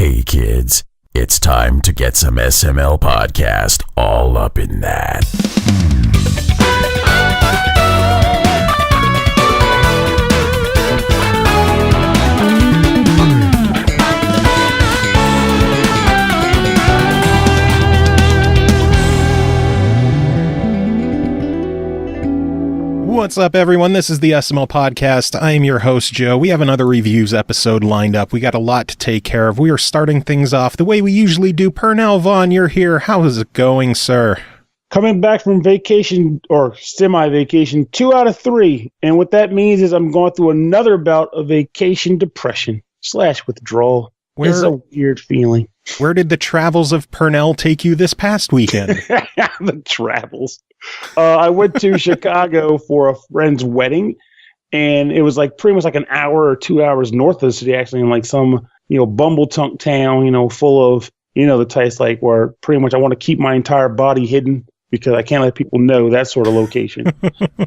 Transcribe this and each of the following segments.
Hey kids, it's time to get some SML podcast all up in that. What's up, everyone? This is the SML Podcast. I am your host, Joe. We have another reviews episode lined up. We got a lot to take care of. We are starting things off the way we usually do. Pernell Vaughan, you're here. How is it going, sir? Coming back from vacation, or semi-vacation, 2 out of 3. And what that means is I'm going through another bout of vacation depression / withdrawal. It's a weird feeling. Where did the travels of Pernell take you this past weekend? The travels. I went to Chicago for a friend's wedding, and it was like pretty much like an hour or 2 hours north of the city, actually, in like some, bumbletunk town, full of, the types like where pretty much I want to keep my entire body hidden because I can't let people know, that sort of location.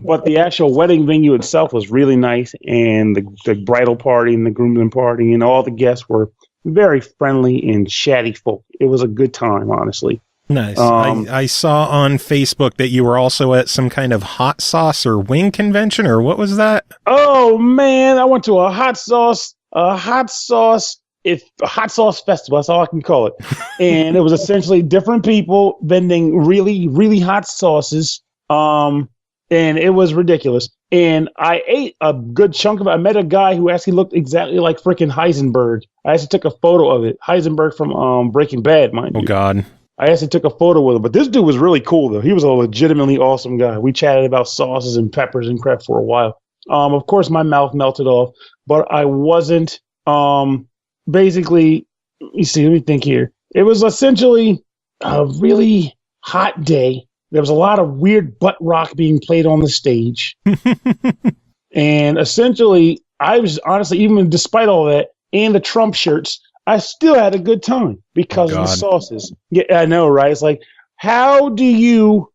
But the actual wedding venue itself was really nice, and the bridal party and the groomsmen party and all the guests were very friendly and chatty folk. It was a good time, honestly. Nice. I saw on Facebook that you were also at some kind of hot sauce or wing convention, or what was that? Oh man, I went to a hot sauce festival. That's all I can call it. And it was essentially different people vending really, really hot sauces. And it was ridiculous. And I ate a good chunk of it. I met a guy who actually looked exactly like freaking Heisenberg. I actually took a photo of it. Heisenberg from Breaking Bad, mind you. Oh God. I actually took a photo with him, but this dude was really cool, though. He was a legitimately awesome guy. We chatted about sauces and peppers and crap for a while. Of course, my mouth melted off, but I wasn't, basically, let me think here. It was essentially a really hot day. There was a lot of weird butt rock being played on the stage. And essentially, I was honestly, even despite all that and the Trump shirts, I still had a good time because of the sauces. Yeah, I know, right? It's like, how do you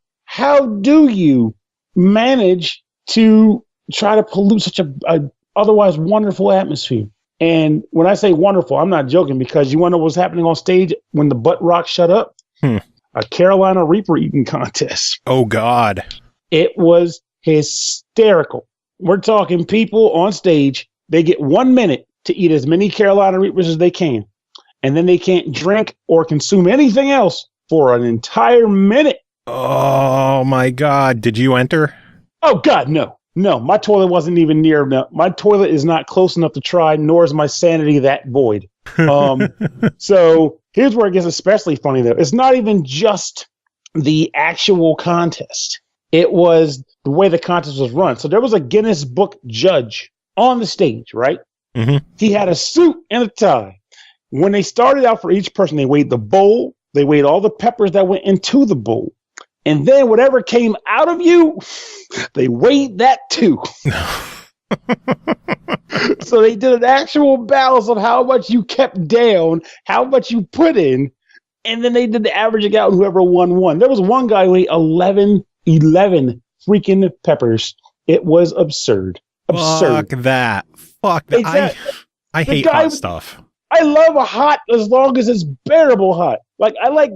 manage to try to pollute such a otherwise wonderful atmosphere? And when I say wonderful, I'm not joking, because you want to know what's happening on stage when the butt rock shut up? A Carolina Reaper eating contest. Oh, God. It was hysterical. We're talking people on stage. They get 1 minute to eat as many Carolina Reapers as they can. And then they can't drink or consume anything else for an entire minute. Oh, my God. Did you enter? Oh, God, no. No, my toilet wasn't even near enough. My toilet is not close enough to try, nor is my sanity that void. So here's where it gets especially funny, though. It's not even just the actual contest. It was the way the contest was run. So there was a Guinness Book judge on the stage, right? Mm-hmm. He had a suit and a tie. When they started out for each person, they weighed the bowl. They weighed all the peppers that went into the bowl. And then whatever came out of you, they weighed that too. So they did an actual balance of how much you kept down, how much you put in, and then they did the averaging out, and whoever won. There was one guy who ate 11 freaking peppers. It was absurd. Fuck that. Exactly. I hate hot stuff. I love a hot as long as it's bearable hot. Like I like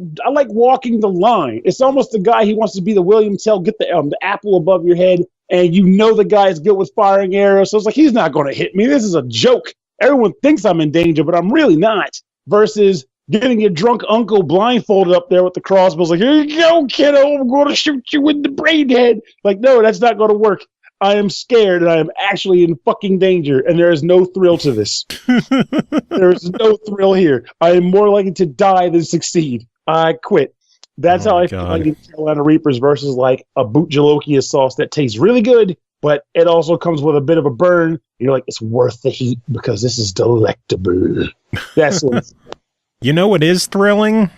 walking the line. It's almost the guy who wants to be the William Tell, get the apple above your head, and the guy is good with firing arrows. So it's like, he's not going to hit me. This is a joke. Everyone thinks I'm in danger, but I'm really not. Versus getting your drunk uncle blindfolded up there with the crossbows, like, here you go, kiddo, I'm going to shoot you in the brain head. Like, no, that's not going to work. I am scared, and I am actually in fucking danger, and there is no thrill to this. There is no thrill here. I am more likely to die than succeed. I quit. That's how I feel like in Carolina Reapers versus like a boot jalokia sauce that tastes really good, but it also comes with a bit of a burn. You're like, it's worth the heat because this is delectable. That's what it's. You know what is thrilling?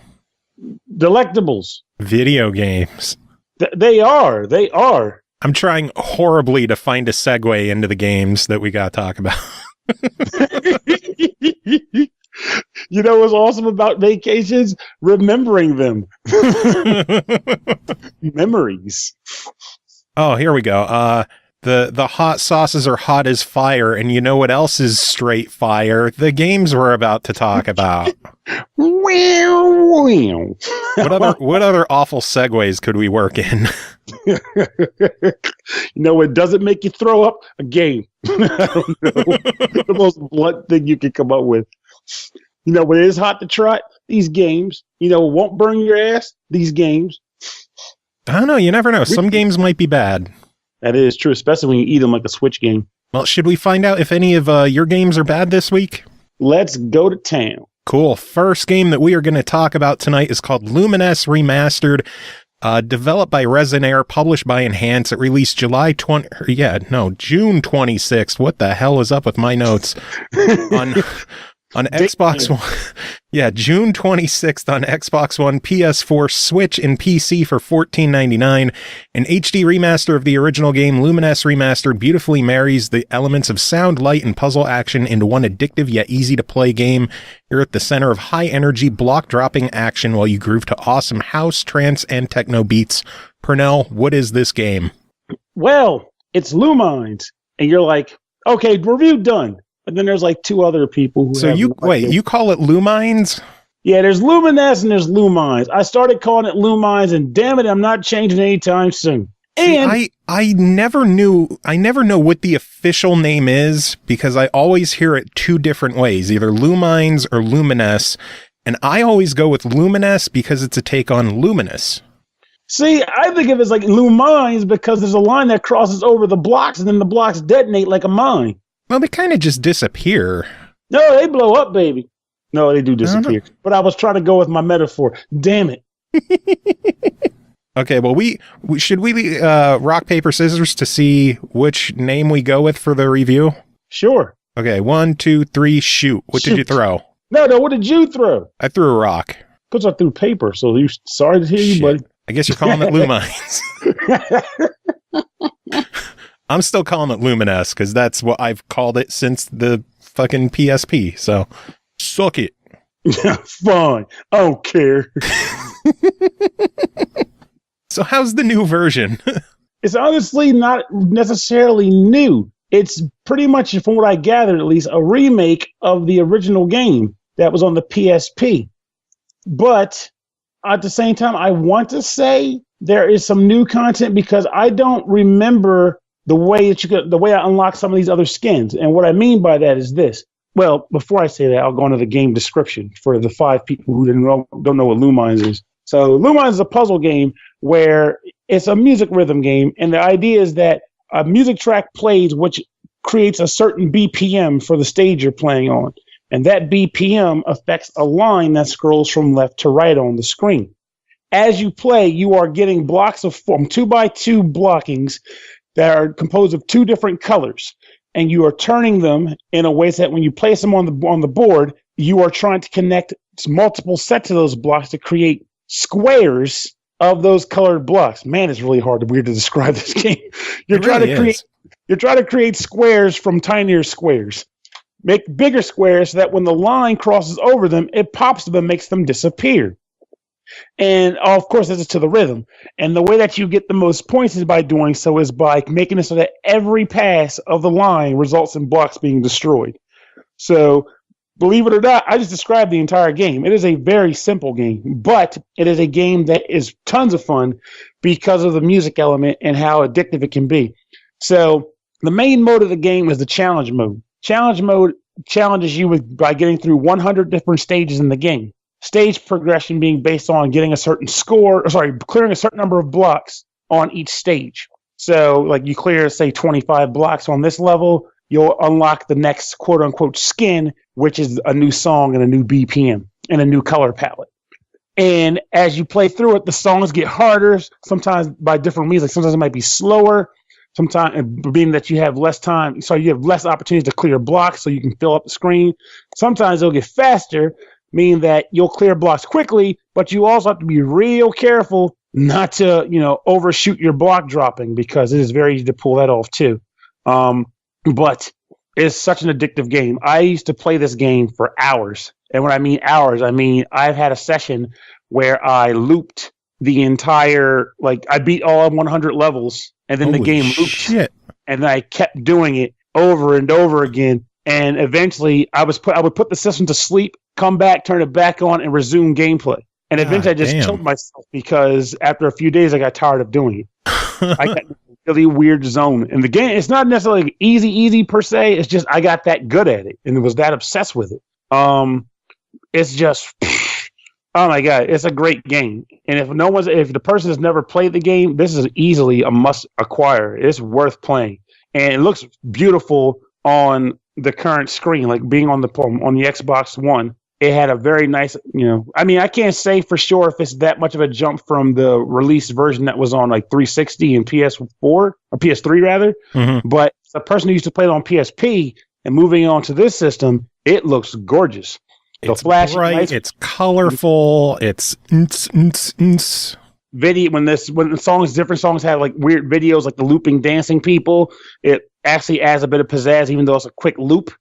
Delectables. Video games. They are. I'm trying horribly to find a segue into the games that we got to talk about. You know what's awesome about vacations? Remembering them. Memories. Oh, here we go. The hot sauces are hot as fire, and you know what else is straight fire? The games we're about to talk about. What other awful segues could we work in? It doesn't make you throw up? A game. I don't know. The most blunt thing you can come up with. When it is hot to trot, these games. Won't burn your ass, these games. I don't know. You never know. Some games might be bad. That is true, especially when you eat them like a Switch game. Well, should we find out if any of your games are bad this week? Let's go to town. Cool. First game that we are going to talk about tonight is called Lumines Remastered, developed by Resonair, published by Enhance. It released June 26th. What the hell is up with my notes? On Xbox One. Yeah, June 26th on Xbox One, PS4, Switch, and PC for $14.99. An HD remaster of the original game, Lumines Remastered, beautifully marries the elements of sound, light, and puzzle action into one addictive yet easy-to-play game. You're at the center of high-energy, block-dropping action while you groove to awesome house, trance, and techno beats. Pernell, what is this game? Well, it's Lumines. And you're like, okay, review done. But then there's like two other people who you call it Lumines? Yeah, there's Lumines and there's Lumines. I started calling it Lumines, and damn it, I'm not changing anytime soon. And I never know what the official name is, because I always hear it two different ways, either Lumines or Lumines, and I always go with Lumines because it's a take on Luminous. See, I think of it as like Lumines because there's a line that crosses over the blocks, and then the blocks detonate like a mine. Well, they kind of just disappear. No, they blow up, baby. No, they do disappear. But I was trying to go with my metaphor. Damn it. Okay, well, we should rock, paper, scissors to see which name we go with for the review? Sure. Okay, 1, 2, 3, shoot. What did you throw? No, what did you throw? I threw a rock. Because I threw paper, so sorry to hear you, buddy. I guess you're calling it Lumines. I'm still calling it Lumines because that's what I've called it since the fucking PSP. So, suck it. Fine. I don't care. So, how's the new version? It's honestly not necessarily new. It's pretty much, from what I gathered at least, a remake of the original game that was on the PSP. But at the same time, I want to say there is some new content because I don't remember the way I unlock some of these other skins. And what I mean by that is this. Well, before I say that, I'll go into the game description for the 5 people who don't know what Lumines is. So Lumines is a puzzle game where it's a music rhythm game. And the idea is that a music track plays, which creates a certain BPM for the stage you're playing on. And that BPM affects a line that scrolls from left to right on the screen. As you play, you are getting blocks of 2x2 blockings that are composed of 2 different colors, and you are turning them in a way that when you place them on the board, you are trying to connect multiple sets of those blocks to create squares of those colored blocks. Man, it's really weird to describe this game. You're trying to create squares from tinier squares. Make bigger squares so that when the line crosses over them, it pops them and makes them disappear. And of course, this is to the rhythm. And the way that you get the most points is by doing so is by making it so that every pass of the line results in blocks being destroyed. So, believe it or not, I just described the entire game. It is a very simple game, but it is a game that is tons of fun because of the music element and how addictive it can be. So, the main mode of the game is the challenge mode. Challenge mode challenges you by getting through 100 different stages in the game. Stage progression being based on getting a certain clearing a certain number of blocks on each stage. So, like you clear, say, 25 blocks on this level, you'll unlock the next quote-unquote skin, which is a new song and a new BPM and a new color palette. And as you play through it, the songs get harder, sometimes by different means. Like sometimes it might be slower, sometimes being that you have less time, so you have less opportunities to clear blocks so you can fill up the screen. Sometimes it'll get faster, meaning that you'll clear blocks quickly, but you also have to be real careful not to, overshoot your block dropping because it is very easy to pull that off too. But it's such an addictive game. I used to play this game for hours. And when I mean hours, I mean I've had a session where I looped the entire, I beat all 100 levels, and then the game looped. Shit. and then I kept doing it over and over again. And eventually, I would put the system to sleep, come back, turn it back on, and resume gameplay. And eventually, I just killed myself because after a few days, I got tired of doing it. I got in a really weird zone. And the game, it's not necessarily easy per se. It's just I got that good at it and was that obsessed with it. It's just, oh my God, it's a great game. And if the person has never played the game, this is easily a must acquire. It's worth playing. And it looks beautiful on the current screen, like being on the Xbox One. It had a very nice, I mean, I can't say for sure if it's that much of a jump from the release version that was on like 360 and PS4 or PS3 rather. Mm-hmm. But the person who used to play it on PSP and moving on to this system, it looks gorgeous. It's bright, lights, it's colorful, it's video when the different songs have like weird videos like the looping dancing people, it actually adds a bit of pizzazz even though it's a quick loop.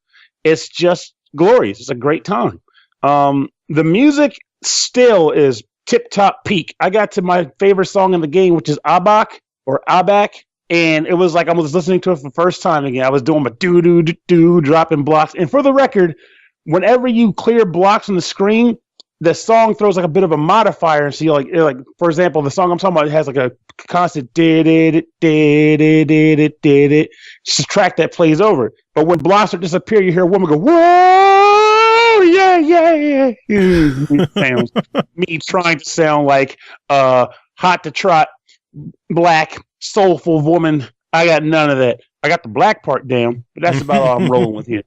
It's just glorious. It's a great time. The music still is tip-top peak. I got to my favorite song in the game, which is Abak, and it was like I was listening to it for the first time again. I was doing my do dropping blocks. And for the record, whenever you clear blocks on the screen, the song throws like a bit of a modifier, and so you like for example, the song I'm talking about, it has like a constant did it. It's a track that plays over. But when blocks are disappear, you hear a woman go, "Whoa, yeah." Sounds me trying to sound like hot to trot, black, soulful woman. I got none of that. I got the black part down, but that's about all I'm rolling with here.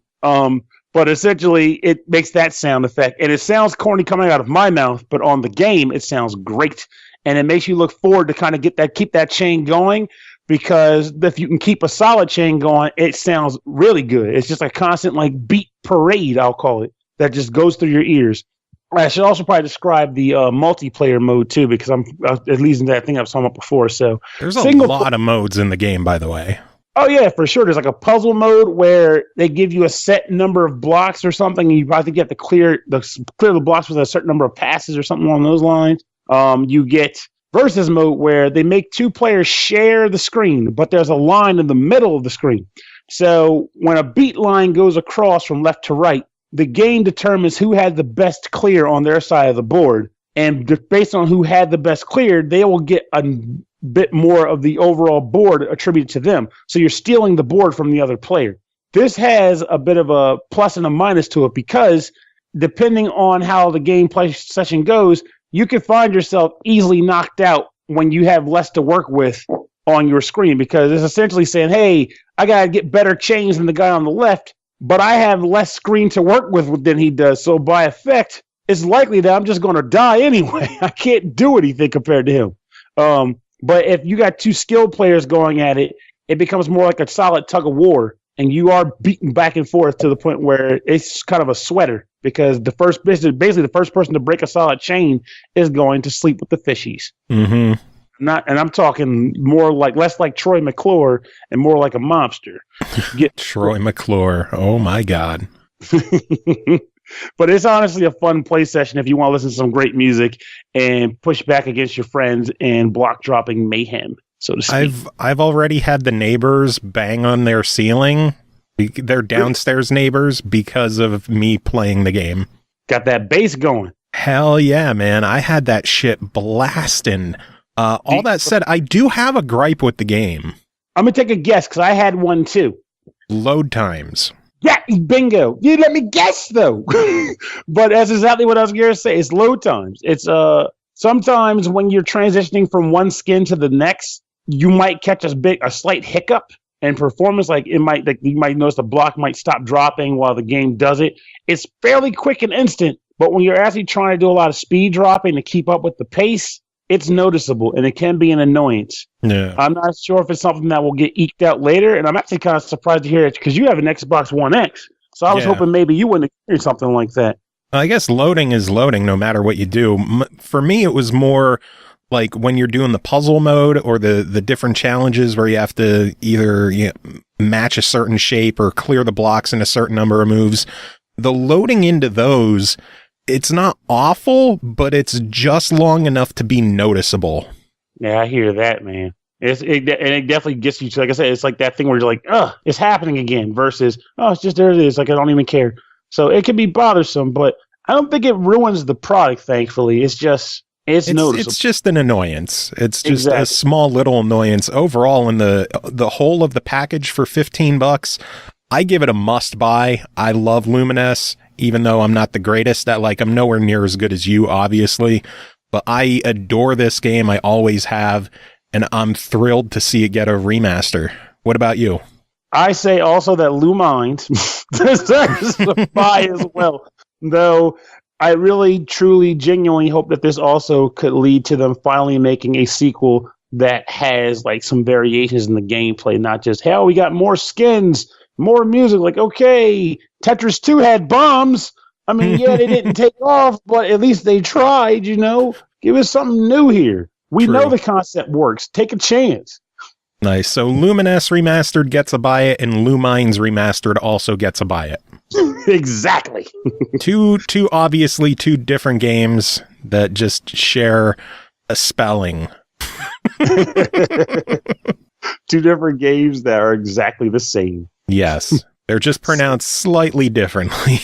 But essentially, it makes that sound effect. And it sounds corny coming out of my mouth, but on the game, it sounds great. And it makes you look forward to kind of keep that chain going, because if you can keep a solid chain going, it sounds really good. It's just a constant like beat parade, I'll call it, that just goes through your ears. I should also probably describe the multiplayer mode, too, because I'm at least in that thing I've talked about before. So there's a lot of modes in the game, by the way. Oh, yeah, for sure. There's like a puzzle mode where they give you a set number of blocks or something. And I think you have to clear the blocks with a certain number of passes or something along those lines. You get versus mode where they make two players share the screen, but there's a line in the middle of the screen. So when a beat line goes across from left to right, the game determines who had the best clear on their side of the board. And based on who had the best clear, they will get a bit more of the overall board attributed to them. So you're stealing the board from the other player. This has a bit of a plus and a minus to it, because depending on how the gameplay session goes, you can find yourself easily knocked out when you have less to work with on your screen, because it's essentially saying, hey, I got to get better chains than the guy on the left, but I have less screen to work with than he does. So by effect, it's likely that I'm just going to die anyway. I can't do anything compared to him. But if you got two skilled players going at it, it becomes more like a solid tug of war, and you are beaten back and forth to the point where it's kind of a sweater, because basically the first person to break a solid chain is going to sleep with the fishies. Mm-hmm. And I'm talking less like Troy McClure and more like a mobster. Troy McClure. Oh my God. But it's honestly a fun play session if you want to listen to some great music and push back against your friends and block dropping mayhem, so to speak. I've already had the neighbors bang on their ceiling, their downstairs neighbors, because of me playing the game. Got that bass going. Hell yeah, man. I had that shit blasting. All that said, I do have a gripe with the game. I'm going to take a guess, because I had one too. Load times. Yeah, bingo. You let me guess, though. But that's exactly what I was going to say. It's load times. It's sometimes when you're transitioning from one skin to the next, you might catch a slight hiccup in performance. You might notice the block might stop dropping while the game does it. It's fairly quick and instant, but when you're actually trying to do a lot of speed dropping to keep up with the pace, it's noticeable, and it can be an annoyance. Yeah. I'm not sure if it's something that will get eked out later, and I'm actually kind of surprised to hear it, because you have an Xbox One X, so I was hoping maybe you wouldn't experience something like that. I guess loading is loading no matter what you do. For me, it was more like when you're doing the puzzle mode or the different challenges where you have to either match a certain shape or clear the blocks in a certain number of moves. The loading into those, it's not awful, but it's just long enough to be noticeable. Yeah, I hear that, man. And it definitely gets you to, like I said, it's like that thing where you're like, it's happening again versus, it's just there it is. Like, I don't even care. So it can be bothersome, but I don't think it ruins the product, thankfully. It's just, it's noticeable. It's just an annoyance. It's just a small little annoyance. Overall, in the whole of the package for $15, I give it a must buy. I love Lumines, even though I'm not the greatest at, like, I'm nowhere near as good as you, obviously, but I adore this game. I always have. And I'm thrilled to see it get a remaster. What about you? I say also that Lumines deserves a buy as well. Though I really, truly, genuinely hope that this also could lead to them finally making a sequel that has like some variations in the gameplay, not just, hell, we got more skins, more music. Like, okay, Tetris 2 had bombs. I mean, yeah, they didn't take off, but at least they tried, you know? Give us something new here. We True. know the concept works. Take a chance. Nice. So Luminous Remastered gets a buy it, and Lumines Remastered also gets a buy it. Exactly. two obviously two different games that just share a spelling. Two different games that are exactly the same. Yes. They're just pronounced slightly differently.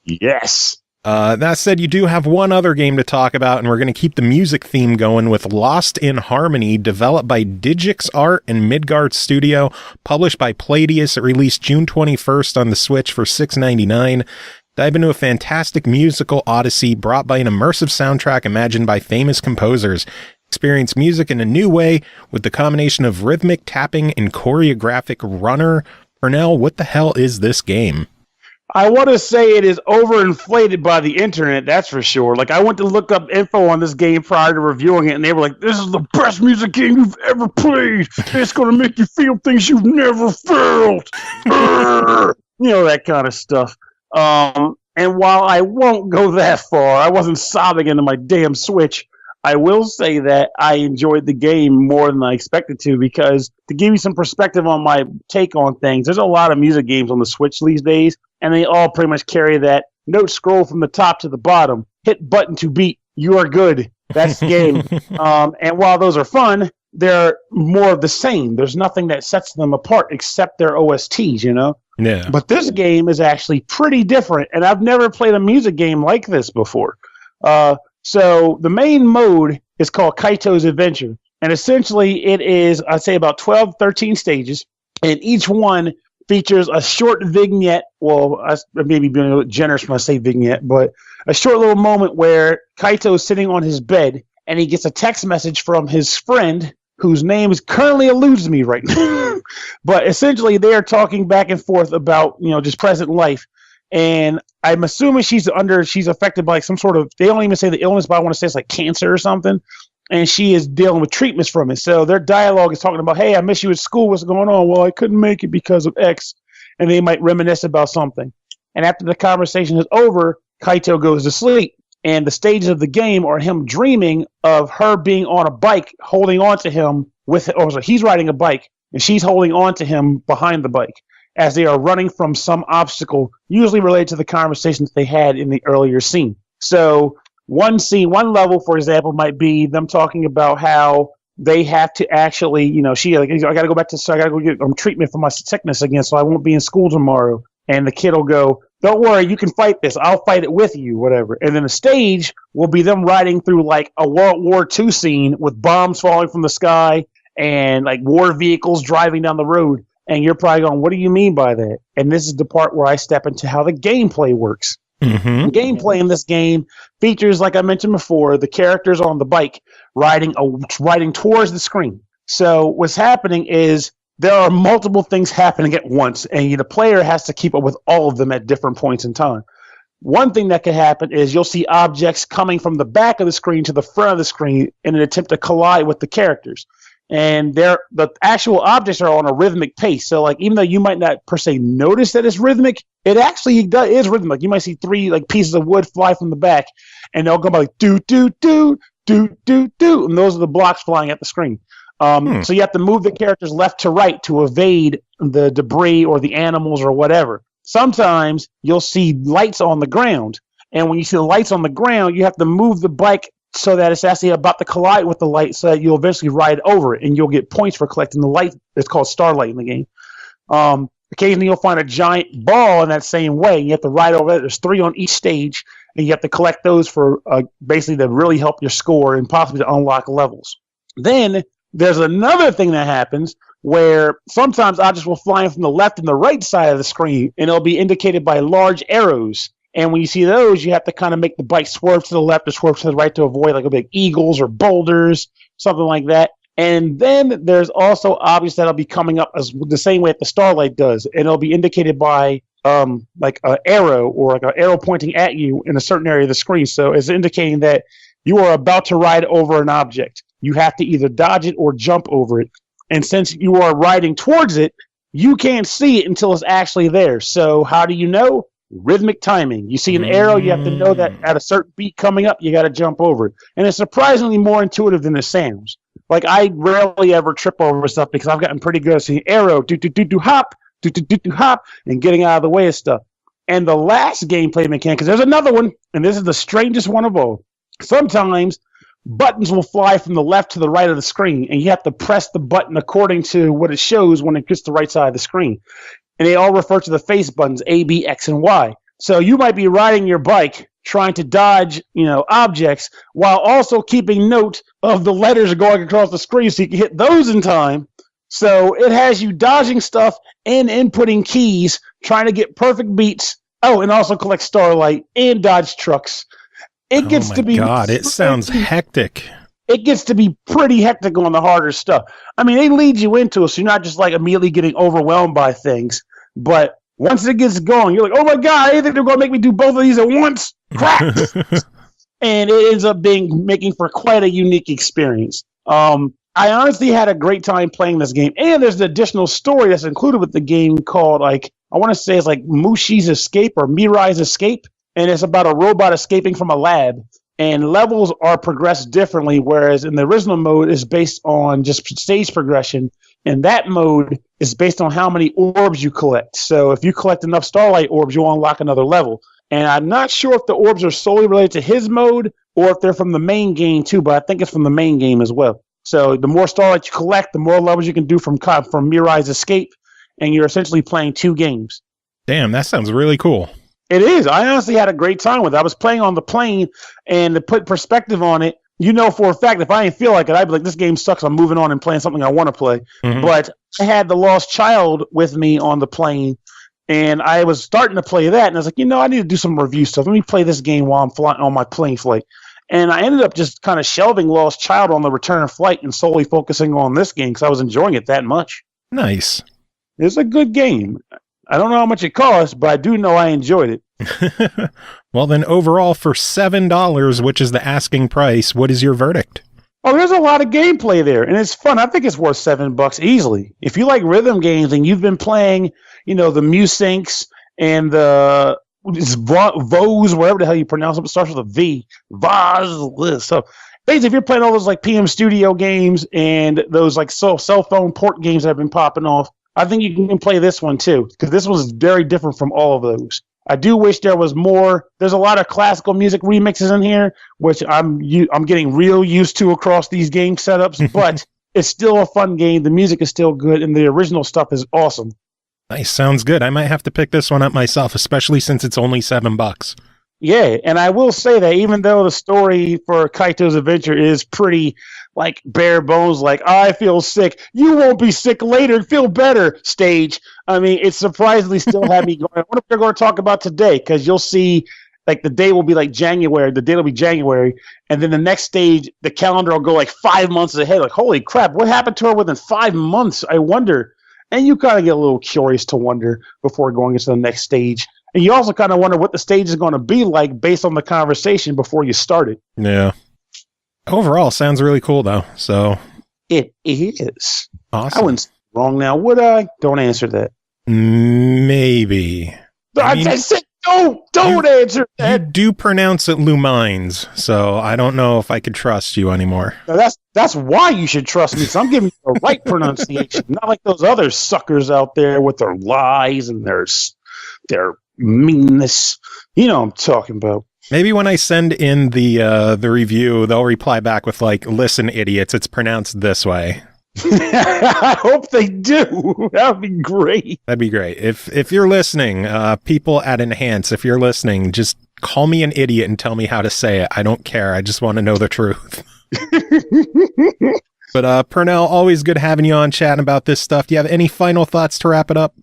Yes. That said, you do have one other game to talk about, and we're going to keep the music theme going with Lost in Harmony, developed by Digixart and Midgar Studio, published by Playdius. It released June 21st on the Switch for $6.99. Dive into a fantastic musical odyssey brought by an immersive soundtrack imagined by famous composers. Experience music in a new way with the combination of rhythmic tapping and choreographic runner. Pernell, what the hell is this game? I want to say it is overinflated by the internet, that's for sure. Like, I went to look up info on this game prior to reviewing it, and they were like, this is the best music game you've ever played. It's going to make you feel things you've never felt. You know, that kind of stuff. And while I won't go that far, I wasn't sobbing into my damn Switch, I will say that I enjoyed the game more than I expected to, because to give you some perspective on my take on things, there's a lot of music games on the Switch these days, and they all pretty much carry that note scroll from the top to the bottom, hit button to beat, you are good. That's the game. And while those are fun, they're more of the same. There's nothing that sets them apart except their OSTs, you know? Yeah. But this game is actually pretty different, and I've never played a music game like this before. So the main mode is called Kaito's Adventure, and essentially it is, I'd say, about 12, 13 stages, and each one features a short vignette. Well, I maybe being a little generous when I say vignette, but a short little moment where Kaito is sitting on his bed, and he gets a text message from his friend, whose name is currently eludes me right now. But essentially, they are talking back and forth about, you know, just present life. And I'm assuming she's affected by like some sort of, they don't even say the illness, but I want to say it's like cancer or something. And she is dealing with treatments from it. So their dialogue is talking about, hey, I miss you at school. What's going on? Well, I couldn't make it because of X. And they might reminisce about something. And after the conversation is over, Kaito goes to sleep. And the stages of the game are him dreaming of her being on a bike, holding on to him he's riding a bike and she's holding on to him behind the bike as they are running from some obstacle, usually related to the conversations they had in the earlier scene. So one level, for example, might be them talking about how they have to actually, you know, I got to go get treatment for my sickness again, so I won't be in school tomorrow. And the kid will go, don't worry, you can fight this. I'll fight it with you, whatever. And then the stage will be them riding through like a World War II scene with bombs falling from the sky and like war vehicles driving down the road. And you're probably going, what do you mean by that? And this is the part where I step into how the gameplay works. Mm-hmm. The gameplay in this game features, like I mentioned before, the characters on the bike riding towards the screen. So what's happening is there are multiple things happening at once, and the player has to keep up with all of them at different points in time. One thing that can happen is you'll see objects coming from the back of the screen to the front of the screen in an attempt to collide with the characters. And the actual objects are on a rhythmic pace. So, like, even though you might not per se notice that it's rhythmic, it actually is rhythmic. You might see 3 like pieces of wood fly from the back, and they'll go by like do do do do do do, and those are the blocks flying at the screen. So you have to move the characters left to right to evade the debris or the animals or whatever. Sometimes you'll see lights on the ground, and when you see the lights on the ground, you have to move the bike so that it's actually about to collide with the light so that you'll eventually ride over it, and you'll get points for collecting the light. It's called starlight in the game. Occasionally you'll find a giant ball in that same way. You have to ride over it. There's 3 on each stage, and you have to collect those for basically to really help your score and possibly to unlock levels. Then there's another thing that happens where sometimes objects will fly in from the left and the right side of the screen, and it'll be indicated by large arrows. And when you see those, you have to kind of make the bike swerve to the left or swerve to the right to avoid like a big eagles or boulders, something like that. And then there's also objects that'll be coming up as the same way that the starlight does, and it'll be indicated by like an arrow or like an arrow pointing at you in a certain area of the screen. So it's indicating that you are about to ride over an object. You have to either dodge it or jump over it. And since you are riding towards it, you can't see it until it's actually there. So how do you know? Rhythmic timing. You see an arrow, you have to know that at a certain beat coming up, you got to jump over it. And it's surprisingly more intuitive than it sounds. Like, I rarely ever trip over stuff because I've gotten pretty good at seeing arrow, hop, hop, and getting out of the way of stuff. And the last gameplay mechanic, because there's another one, and this is the strangest one of all. Sometimes buttons will fly from the left to the right of the screen, and you have to press the button according to what it shows when it gets to the right side of the screen. And they all refer to the face buttons, A, B, X, and Y. So you might be riding your bike trying to dodge, objects while also keeping note of the letters going across the screen so you can hit those in time. So it has you dodging stuff and inputting keys, trying to get perfect beats. Oh, and also collect starlight and dodge trucks. It gets to be... God, it sounds hectic. It gets to be pretty hectic on the harder stuff. I mean, they lead you into it, so you're not just like immediately getting overwhelmed by things. But once it gets going, you're like, oh my God, I think they're going to make me do both of these at once. Crap! And it ends up making for quite a unique experience. I honestly had a great time playing this game. And there's an additional story that's included with the game called, I want to say it's like Mushi's Escape or Mirai's Escape. And it's about a robot escaping from a lab. And levels are progressed differently, whereas in the original mode is based on just stage progression. And that mode is based on how many orbs you collect. So if you collect enough starlight orbs, you'll unlock another level. And I'm not sure if the orbs are solely related to his mode or if they're from the main game too, but I think it's from the main game as well. So the more starlight you collect, the more levels you can do from Mirai's Escape, and you're essentially playing 2 games. Damn, that sounds really cool. It is. I honestly had a great time with it. I was playing on the plane, and to put perspective on it, for a fact, if I didn't feel like it, I'd be like, this game sucks. I'm moving on and playing something I want to play. Mm-hmm. But I had The Lost Child with me on the plane, and I was starting to play that, and I was like, I need to do some review stuff. Let me play this game while I'm flying on my plane flight. And I ended up just kind of shelving Lost Child on the return flight and solely focusing on this game because I was enjoying it that much. Nice. It's a good game. I don't know how much it costs, but I do know I enjoyed it. Well, then overall for $7, which is the asking price, what is your verdict? Oh, there's a lot of gameplay there, and it's fun. I think it's worth $7 easily. If you like rhythm games and you've been playing, the Musinks and the Vos, whatever the hell you pronounce it, it starts with a V. Vos, so basically, if you're playing all those like PM Studio games and those like cell phone port games that have been popping off, I think you can play this one too, because this one's very different from all of those. I do wish there was more. There's a lot of classical music remixes in here, which I'm getting real used to across these game setups, but it's still a fun game. The music is still good, and the original stuff is awesome. Nice. Sounds good. I might have to pick this one up myself, especially since it's only $7. Yeah, and I will say that even though the story for Kaito's Adventure is pretty like bare bones, like I feel sick, you won't be sick later, feel better stage. I mean, it surprisingly still had me going, I wonder if they're going to talk about today, because you'll see like the day will be like January, the date will be January, and then the next stage, the calendar will go like 5 months ahead. Like, holy crap, what happened to her within 5 months? I wonder. And you kind of get a little curious to wonder before going into the next stage. And you also kind of wonder what the stage is going to be like based on the conversation before you start it. Yeah. Overall, sounds really cool, though. So it is. Awesome. I wouldn't say wrong now, would I? Don't answer that. Maybe. I said don't answer that. You do pronounce it Lumines, so I don't know if I could trust you anymore. Now that's why you should trust me, because I'm giving you the right pronunciation, not like those other suckers out there with their lies and their meanness. You know what I'm talking about. Maybe when I send in the review, they'll reply back with like, "Listen, idiots, it's pronounced this way." I hope they do. That would be great. That'd be great. If you're listening, people at Enhance, if you're listening, just call me an idiot and tell me how to say it. I don't care. I just want to know the truth. But Pernell, always good having you on chatting about this stuff. Do you have any final thoughts to wrap it up?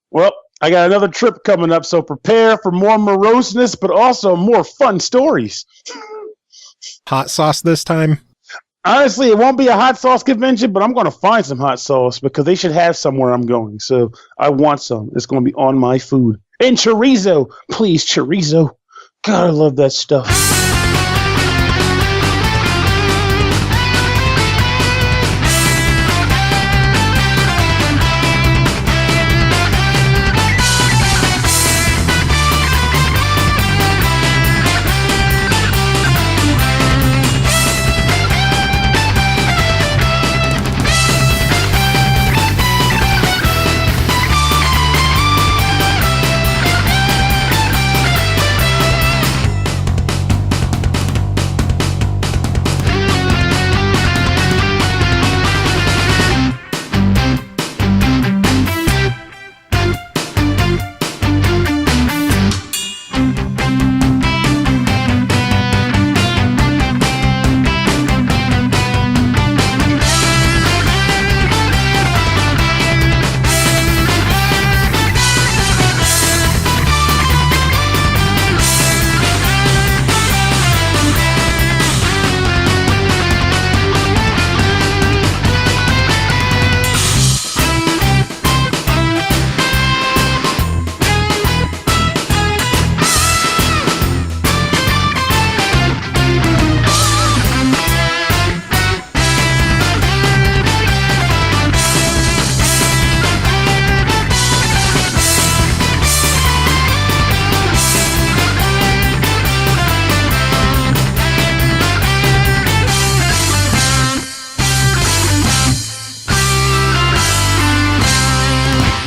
Well, I got another trip coming up, so prepare for more moroseness, but also more fun stories. Hot sauce this time? Honestly, it won't be a hot sauce convention, but I'm going to find some hot sauce because they should have somewhere I'm going. So I want some. It's going to be on my food. And chorizo. Please, chorizo. God, I love that stuff.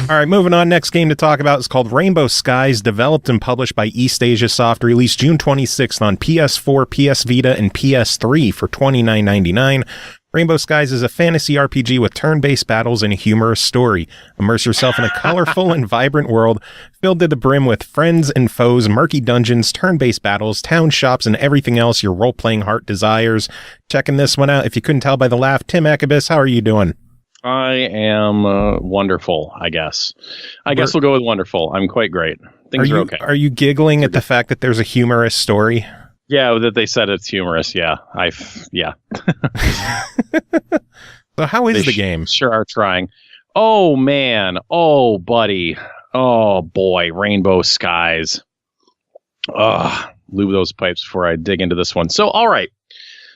All right, moving on. Next game to talk about is called Rainbow Skies, developed and published by eastasiasoft, released June 26th on PS4, PS Vita, and PS3 for $29.99. Rainbow Skies is a fantasy RPG with turn-based battles and a humorous story. Immerse yourself in a colorful and vibrant world filled to the brim with friends and foes, murky dungeons, turn-based battles, town shops, and everything else your role-playing heart desires. Checking this one out. If you couldn't tell by the laugh, Tim Ekkebus, how are you doing? I am wonderful, I guess. I guess we'll go with wonderful. I'm quite great. Things are okay. Are you giggling at the fact that there's a humorous story? Yeah, that they said it's humorous. Yeah. Yeah. So how is the game? Sure are trying. Oh, man. Oh, buddy. Oh, boy. Rainbow Skies. Lube those pipes before I dig into this one. So, all right.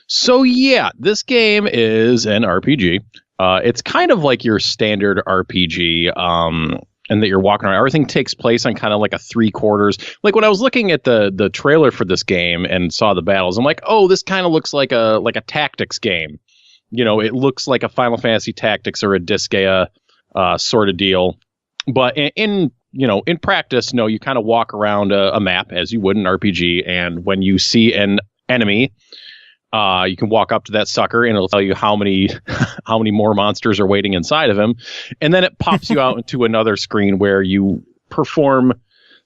So, yeah, this game is an RPG. It's kind of like your standard RPG, and that you're walking around. Everything takes place on kind of like a 3/4. Like when I was looking at the trailer for this game and saw the battles, I'm like, oh, this kind of looks like a tactics game. You know, it looks like a Final Fantasy Tactics or a Disgaea sort of deal. But in practice, no, you kind of walk around a map as you would in RPG, and when you see an enemy, you can walk up to that sucker and it'll tell you how many more monsters are waiting inside of him. And then it pops you out into another screen where you perform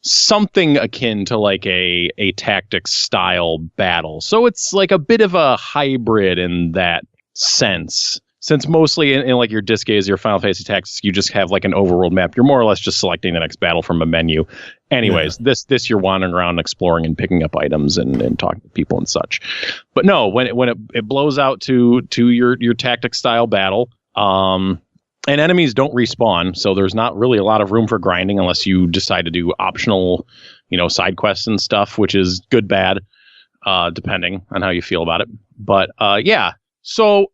something akin to like a tactics style battle. So it's like a bit of a hybrid in that sense. Since mostly in like your Disgaea, your Final Fantasy Tactics, you just have like an overworld map. You're more or less just selecting the next battle from a menu. Anyways, this you're wandering around, exploring, and picking up items and talking to people and such. But no, when it blows out to your tactics style battle, and enemies don't respawn, so there's not really a lot of room for grinding unless you decide to do optional, side quests and stuff, which is good, bad, depending on how you feel about it. But yeah, so.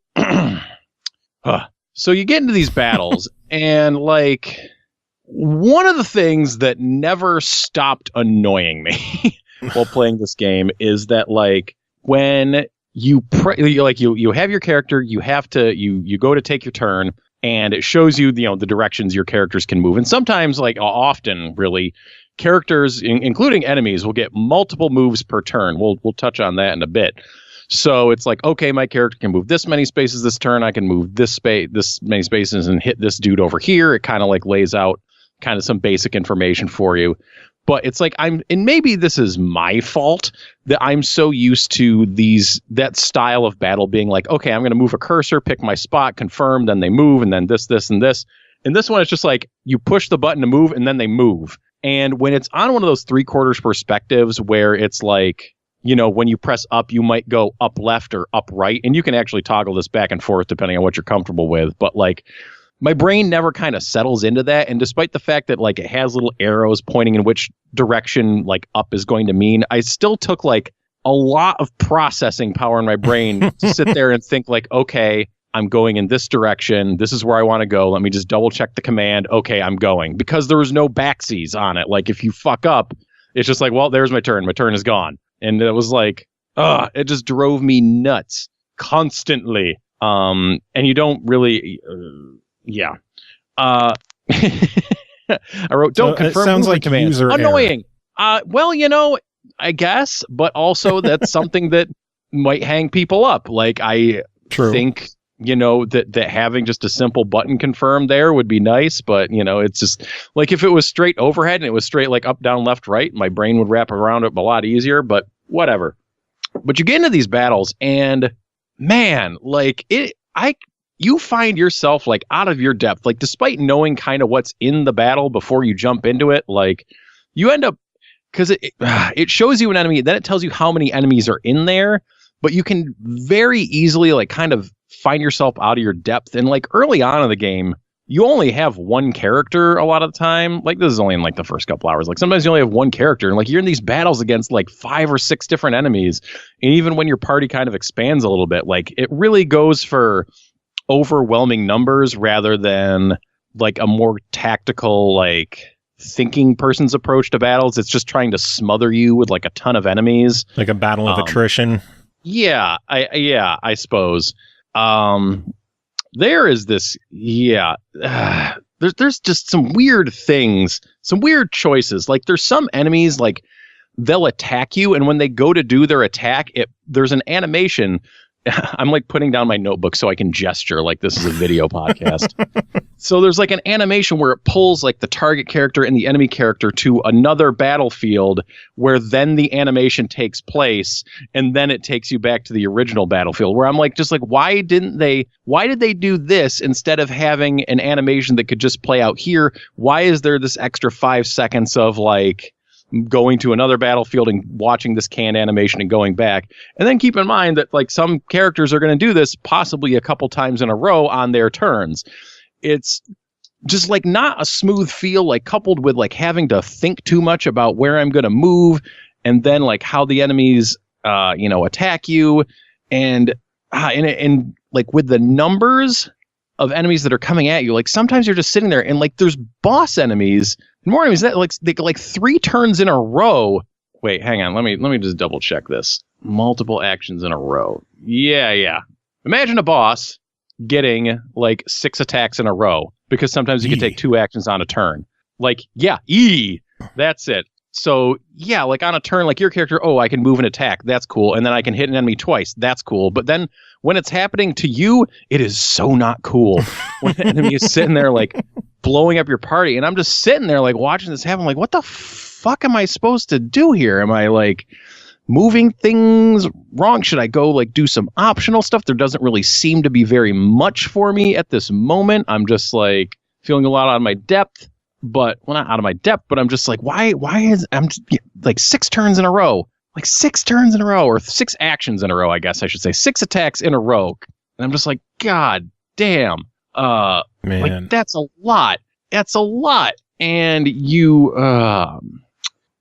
So you get into these battles, and like one of the things that never stopped annoying me while playing this game is that like when you have your character, you go to take your turn, and it shows you the directions your characters can move, and sometimes often really characters, including enemies, will get multiple moves per turn. We'll touch on that in a bit. So it's like, okay, my character can move this many spaces this turn. I can move this many spaces and hit this dude over here. It kind of like lays out kind of some basic information for you. But it's like and maybe this is my fault that I'm so used to that style of battle being like, okay, I'm going to move a cursor, pick my spot, confirm, then they move, and then this, and this. And this one, it's just like you push the button to move and then they move. And when it's on one of those 3/4 perspectives where it's like, you know, when you press up, you might go up left or up right. And you can actually toggle this back and forth depending on what you're comfortable with. But like my brain never kind of settles into that. And despite the fact that like it has little arrows pointing in which direction like up is going to mean, I still took like a lot of processing power in my brain to sit there and think like, okay, I'm going in this direction. This is where I want to go. Let me just double check the command. Okay, I'm going. Because there was no backseas on it. Like if you fuck up, it's just like, well, there's my turn. My turn is gone. And it was like, it just drove me nuts constantly. And you don't really, yeah. I wrote, don't confirm. Sounds like command. User annoying. Well, you know, I guess, but also that's something that might hang people up. Like I think, you know, that having just a simple button confirm there would be nice, but you know, it's just like if it was straight overhead and it was straight like up, down, left, right, my brain would wrap around it a lot easier, but whatever. But you get into these battles and man, like you find yourself like out of your depth, like despite knowing kind of what's in the battle before you jump into it, like you end up, because it shows you an enemy, then it tells you how many enemies are in there, but you can very easily like kind of find yourself out of your depth. And like early on in the game, you only have one character a lot of the time. Like this is only in like the first couple hours. Like sometimes you only have one character and like you're in these battles against like 5 or 6 different enemies. And even when your party kind of expands a little bit, like it really goes for overwhelming numbers rather than like a more tactical, like thinking person's approach to battles. It's just trying to smother you with like a ton of enemies. Like a battle of attrition. Yeah, I suppose. There is this, there's just some weird things, some weird choices. Like there's some enemies, like they'll attack you, and when they go to do their attack, there's an animation. I'm like putting down my notebook so I can gesture like this is a video podcast. So there's like an animation where it pulls like the target character and the enemy character to another battlefield where then the animation takes place and then it takes you back to the original battlefield, where I'm like, just like, why did they do this instead of having an animation that could just play out here? Why is there this extra 5 seconds of like going to another battlefield and watching this canned animation and going back? And then keep in mind that like some characters are going to do this possibly a couple times in a row on their turns. It's just like not a smooth feel, like coupled with like having to think too much about where I'm going to move and then like how the enemies attack you and like with the numbers of enemies that are coming at you, like sometimes you're just sitting there and like there's boss enemies and more enemies that like 3 turns in a row. Wait, hang on. Let me just double check this. Multiple actions in a row. Yeah. Imagine a boss getting like 6 attacks in a row, because sometimes you can take 2 actions on a turn. Like, that's it. So yeah, like on a turn, like your character, I can move and attack. That's cool. And then I can hit an enemy twice. That's cool. But then when it's happening to you, it is so not cool. When the enemy is sitting there like blowing up your party, and I'm just sitting there like watching this happen. I'm like, what the fuck am I supposed to do here? Am I like moving things wrong? Should I go like do some optional stuff? There doesn't really seem to be very much for me at this moment. I'm just like feeling a lot out of my depth, but not out of my depth, but I'm just like, why is I'm just, like 6 turns in a row, or 6 actions in a row, I guess I should say, 6 attacks in a row. And I'm just like, God damn. Man, like that's a lot. And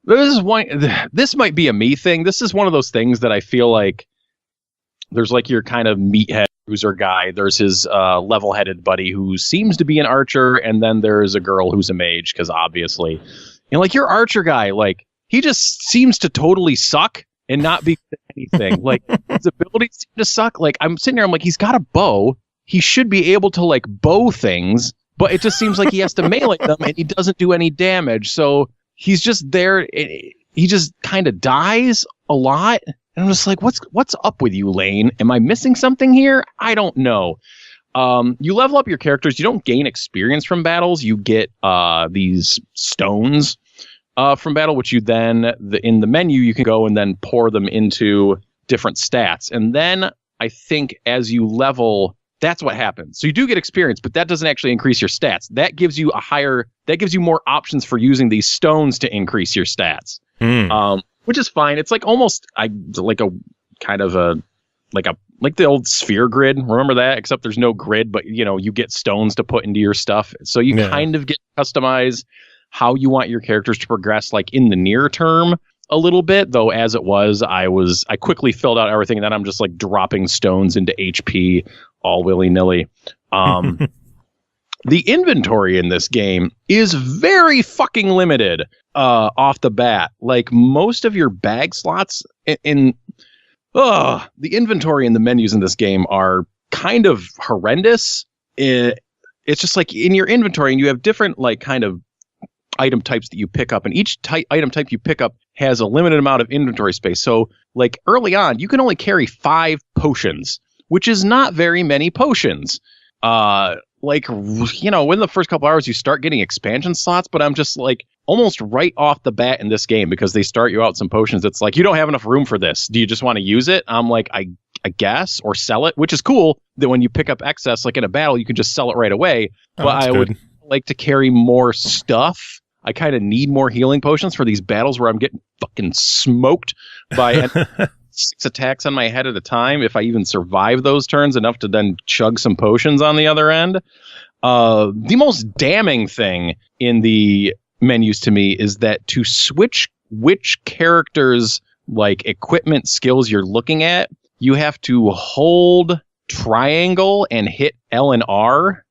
this might be a me thing. This is one of those things that I feel like there's like your kind of meathead cruiser guy. There's his level-headed buddy who seems to be an archer, and then there's a girl who's a mage, because obviously, like your archer guy, like he just seems to totally suck and not be good at anything. Like his abilities seem to suck. Like I'm sitting there, I'm like, he's got a bow. He should be able to like bow things, but it just seems like he has to melee them and he doesn't do any damage. So he's just there. He just kind of dies a lot. And I'm just like, what's up with you, Lane? Am I missing something here? I don't know. You level up your characters. You don't gain experience from battles. You get these stones from battle, which you then, in the menu, you can go and then pour them into different stats. And then I think as you level, that's what happens. So you do get experience, but that doesn't actually increase your stats. That gives you more options for using these stones to increase your stats. Which is fine. It's like almost like the old sphere grid. Remember that? Except there's no grid, but you get stones to put into your stuff. So you kind of get to customize how you want your characters to progress, like in the near term a little bit. Though as it was, I quickly filled out everything, and then I'm just like dropping stones into HP all willy-nilly. The inventory in this game is very fucking limited off the bat. Like most of your bag slots the inventory and the menus in this game are kind of horrendous. It's just like in your inventory, and you have different like kind of item types that you pick up, and each item type you pick up has a limited amount of inventory space. So like early on, you can only carry 5 potions, which is not very many potions. Like, in the first couple hours, you start getting expansion slots, but I'm just like almost right off the bat in this game, because they start you out some potions. It's like, you don't have enough room for this. Do you just want to use it? I'm like, I guess, or sell it, which is cool that when you pick up excess, like in a battle, you can just sell it right away. But I would like to carry more stuff. I kind of need more healing potions for these battles where I'm getting fucking smoked by 6 attacks on my head at a time, if I even survive those turns enough to then chug some potions on the other end. The most damning thing in the menus to me is that to switch which character's like equipment skills you're looking at, you have to hold triangle and hit L and R,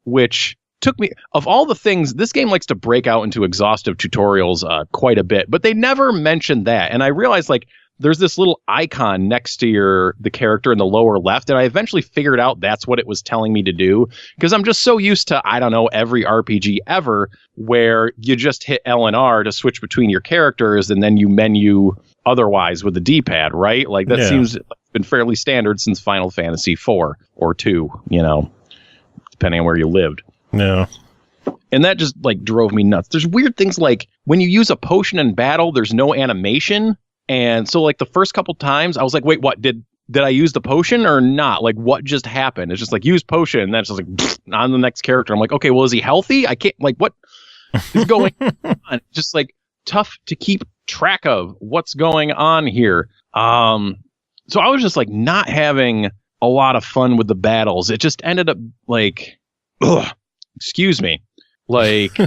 which took me, of all the things, this game likes to break out into exhaustive tutorials quite a bit, but they never mentioned that. And I realized like there's this little icon next to the character in the lower left, and I eventually figured out that's what it was telling me to do, because I'm just so used to, I don't know, every RPG ever where you just hit L and R to switch between your characters, and then you menu otherwise with the D-pad, right? Like that seems like it's been fairly standard since Final Fantasy 4 or 2, depending on where you lived. No. And that just like drove me nuts. There's weird things like when you use a potion in battle, there's no animation. And so like the first couple times I was like, wait, what did I use the potion or not? Like what just happened? It's just like use potion. And that's just like on the next character. I'm like, okay, well, is he healthy? I can't, like, what is going on? Just like tough to keep track of what's going on here. So I was just like not having a lot of fun with the battles. It just ended up like, excuse me, like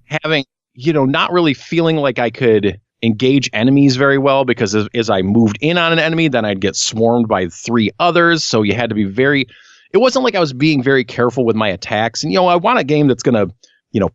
having, not really feeling like I could engage enemies very well, because as I moved in on an enemy, then I'd get swarmed by 3 others. So you had to be it wasn't like I was being very careful with my attacks. And, I want a game that's going to,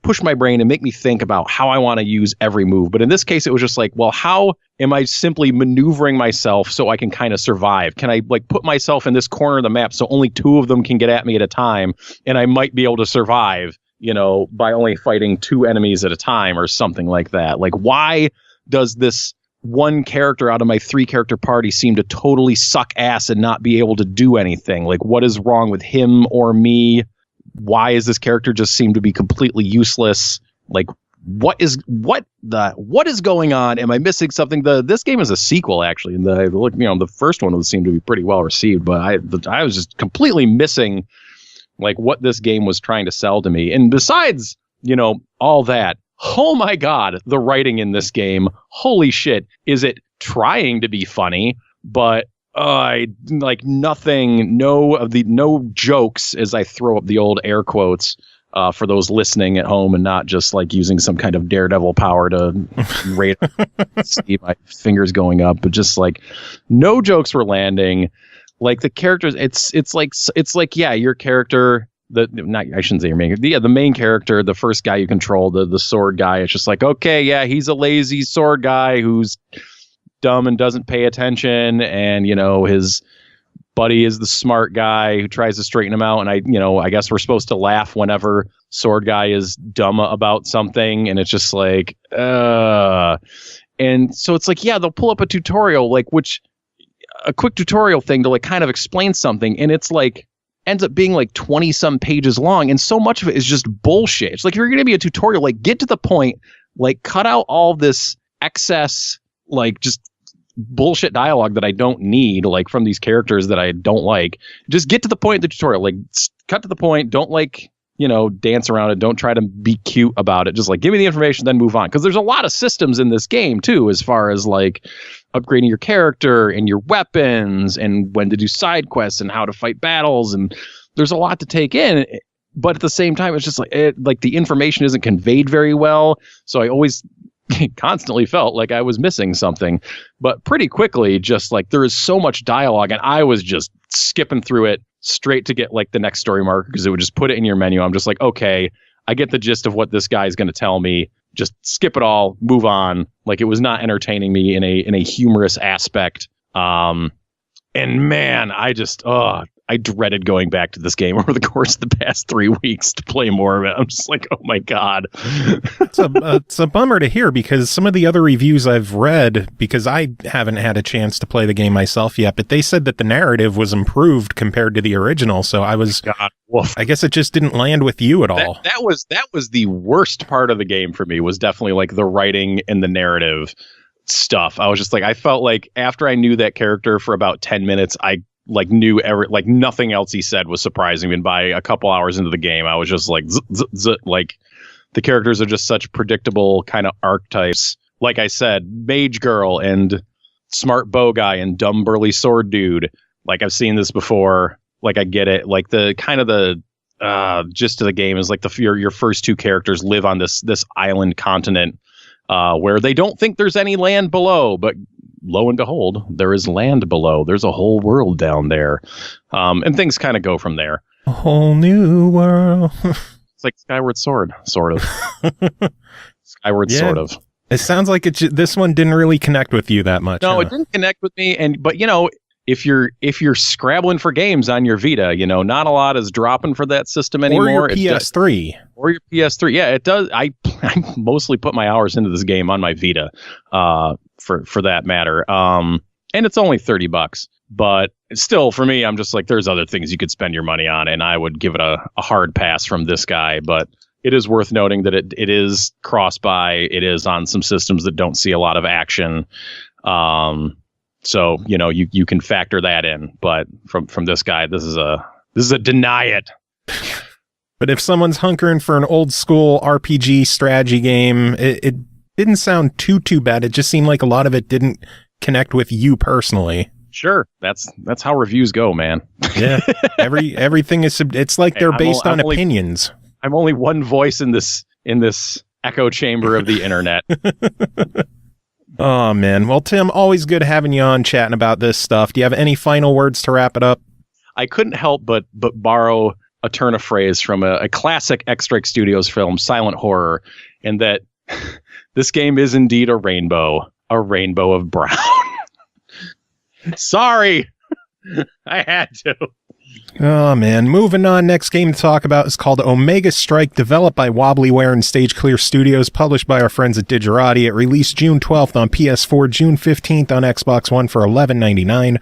push my brain and make me think about how I want to use every move. But in this case, it was just like, well, how am I simply maneuvering myself so I can kind of survive? Can I like put myself in this corner of the map so only 2 of them can get at me at a time, and I might be able to survive, by only fighting 2 enemies at a time or something like that? Like, why does this one character out of my 3-character party seem to totally suck ass and not be able to do anything? Like, what is wrong with him or me? Why is this character just seem to be completely useless? Like, what is going on? Am I missing something? This game is a sequel, actually, and the first one seemed to be pretty well received, but I was just completely missing like what this game was trying to sell to me. And besides, all that, oh my God, the writing in this game, holy shit, is it trying to be funny, but like nothing, no jokes, as I throw up the old air quotes for those listening at home and not just like using some kind of daredevil power to rate see my fingers going up, but just like no jokes were landing. Like the characters, it's like yeah, your character, I shouldn't say your main, the main character, the first guy you control, the sword guy. It's just like, okay, yeah, he's a lazy sword guy who's dumb and doesn't pay attention, and his Buddy is the smart guy who tries to straighten him out. And I guess we're supposed to laugh whenever Sword Guy is dumb about something. And it's just like, and so it's like, yeah, they'll pull up a tutorial, like a quick tutorial thing to like kind of explain something. And it's like, ends up being like 20 some pages long. And so much of it is just bullshit. It's like, if you're going to be a tutorial, like get to the point, like cut out all this excess, like just bullshit dialogue that I don't need, like from these characters that I don't like. Just get to the point of the tutorial, like cut to the point. Don't like, dance around it. Don't try to be cute about it. Just like give me the information, then move on. Because there's a lot of systems in this game too, as far as like upgrading your character and your weapons and when to do side quests and how to fight battles. And there's a lot to take in. But at the same time, it's just like the information isn't conveyed very well. So I always constantly felt like I was missing something. But pretty quickly, just like there is so much dialogue, and I was just skipping through it straight to get like the next story marker because it would just put it in your menu. I'm just like, okay, I get the gist of what this guy's going to tell me. Just skip it all, move on. Like it was not entertaining me in a humorous aspect. And man, I dreaded going back to this game over the course of the past 3 weeks to play more of it. I'm just like, oh my God. It's a bummer to hear because some of the other reviews I've read, because I haven't had a chance to play the game myself yet, but they said that the narrative was improved compared to the original. So I guess it just didn't land with you at all. That was the worst part of the game for me, was definitely like the writing and the narrative stuff. I was just like, I felt like after I knew that character for about 10 minutes, I like knew nothing else he said was surprising me. And by a couple hours into the game, I was just like, like the characters are just such predictable kind of archetypes. Like I said, mage girl and smart bow guy and dumb burly sword dude. Like I've seen this before. Like I get it. Like the kind of the gist of the game is like your first two characters live on this island continent where they don't think there's any land below, but lo and behold, there is land below. There's a whole world down there. And things kind of go from there. A whole new world. It's like Skyward Sword, sort of. Skyward, yeah, sort of. It sounds like this one didn't really connect with you that much. No, It didn't connect with me. But if you're scrabbling for games on your Vita, not a lot is dropping for that system anymore. Or your PS3. Or your PS3. Yeah, it does. I mostly put my hours into this game on my Vita, for that matter. And it's only $30, but still for me, I'm just like, there's other things you could spend your money on, and I would give it a hard pass from this guy. But it is worth noting that it is cross-buy. It is on some systems that don't see a lot of action. So, you can factor that in, but from this guy, this is a deny it. But if someone's hunkering for an old school RPG strategy game, it didn't sound too bad. It just seemed like a lot of it didn't connect with you personally. Sure. That's how reviews go, man. Yeah. Everything is, it's like they're based on opinions. I'm only one voice in this echo chamber of the internet. Oh, man. Well, Tim, always good having you on chatting about this stuff. Do you have any final words to wrap it up? I couldn't help but borrow a turn of phrase from a classic X-Strike Studios film, Silent Horror, and that this game is indeed a rainbow of brown. Sorry. I had to. Oh, man. Moving on, next game to talk about is called Omega Strike, developed by Woblyware and Stage Clear Studios, published by our friends at Digixart. It released June 12th on PS4, June 15th on Xbox One for $11.99.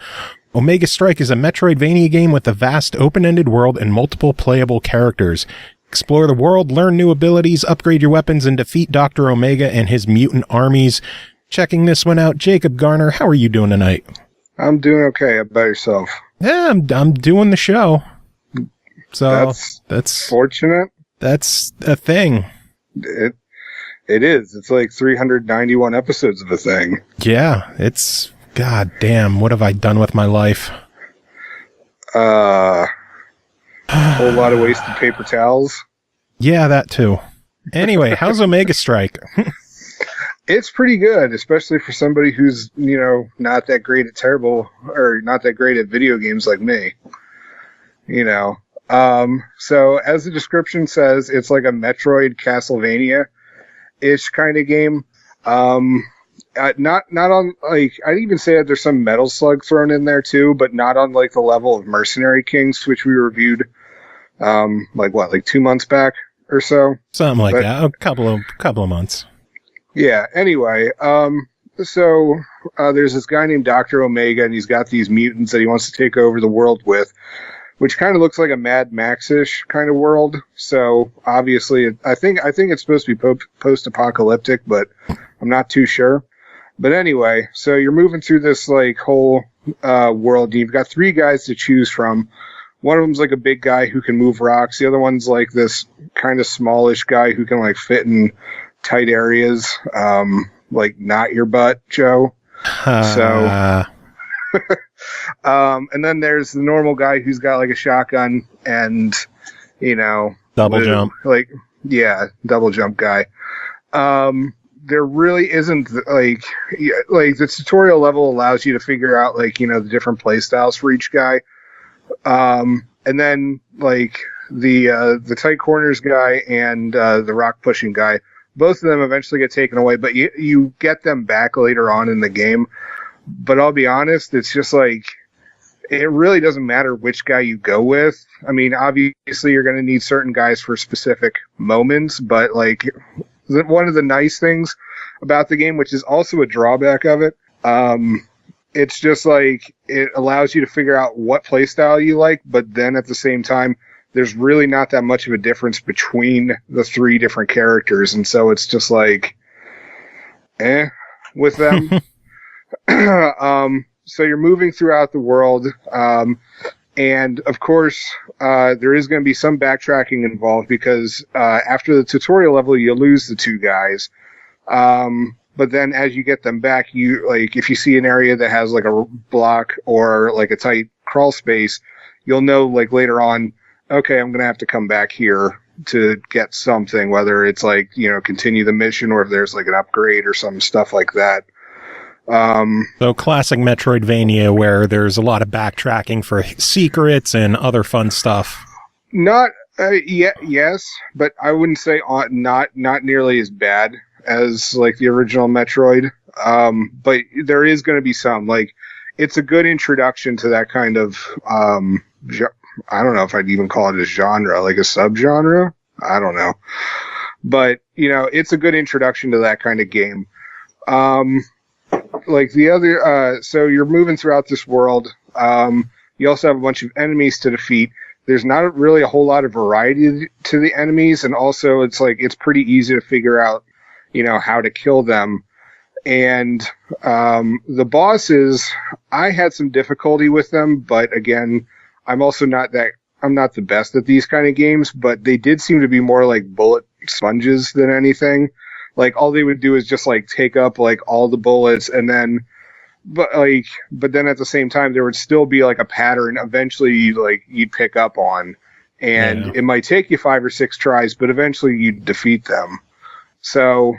Omega Strike is a Metroidvania game with a vast open-ended world and multiple playable characters. Explore the world, learn new abilities, upgrade your weapons, and defeat Dr. Omega and his mutant armies. Checking this one out, Jacob Garner, how are you doing tonight? I'm doing okay. How about yourself? Yeah, I'm doing the show. So that's fortunate. That's a thing. It is. It's like 391 episodes of a thing. Yeah, it's god damn. What have I done with my life? A whole lot of wasted paper towels. Yeah, that too. Anyway, how's Omega Strike? It's pretty good, especially for somebody who's, not that great at video games like me. So as the description says, it's like a Metroid Castlevania-ish kind of game. Not on, like, I'd even say that there's some Metal Slug thrown in there too, but not on like the level of Mercenary Kings, which we reviewed like 2 months back or so. Something like that. A couple of months. Yeah. Anyway, so there's this guy named Dr. Omega, and he's got these mutants that he wants to take over the world with, which kind of looks like a Mad Max-ish kind of world. So obviously, I think it's supposed to be post-apocalyptic, but I'm not too sure. But anyway, so you're moving through this like whole world. And you've got 3 guys to choose from. One of them's like a big guy who can move rocks. The other one's like this kind of smallish guy who can like fit in tight areas, like not your butt, Joe. So, and then there's the normal guy who's got like a shotgun and, double jump. Like, yeah, double jump guy. There really isn't like the tutorial level allows you to figure out like, the different play styles for each guy. And then like the tight corners guy and the rock pushing guy, both of them eventually get taken away, but you get them back later on in the game. But I'll be honest, it's just like, it really doesn't matter which guy you go with. I mean, obviously you're going to need certain guys for specific moments, but like one of the nice things about the game, which is also a drawback of it, it's just like it allows you to figure out what playstyle you like, but then at the same time, there's really not that much of a difference between the 3 different characters, and so it's just like, with them. So you're moving throughout the world, and of course, there is going to be some backtracking involved because after the tutorial level, you lose the 2 guys. But then as you get them back, you like if you see an area that has like a block or like a tight crawl space, you'll know like later on, okay, I'm going to have to come back here to get something, whether it's like, continue the mission or if there's like an upgrade or some stuff like that. So classic Metroidvania where there's a lot of backtracking for secrets and other fun stuff. Not, yes, but I wouldn't say not nearly as bad as like the original Metroid. But there is going to be some, like, it's a good introduction to that kind of, I don't know if I'd even call it a genre, like a subgenre. I don't know. But, it's a good introduction to that kind of game. Like the other, so you're moving throughout this world. You also have a bunch of enemies to defeat. There's not really a whole lot of variety to the enemies, and also it's like it's pretty easy to figure out, how to kill them. And the bosses, I had some difficulty with them, but again, I'm not the best at these kind of games, but they did seem to be more like bullet sponges than anything. Like all they would do is just like take up like all the bullets, and then but then at the same time there would still be like a pattern eventually you'd pick up on, and it might take you 5 or 6 tries, but eventually you'd defeat them. So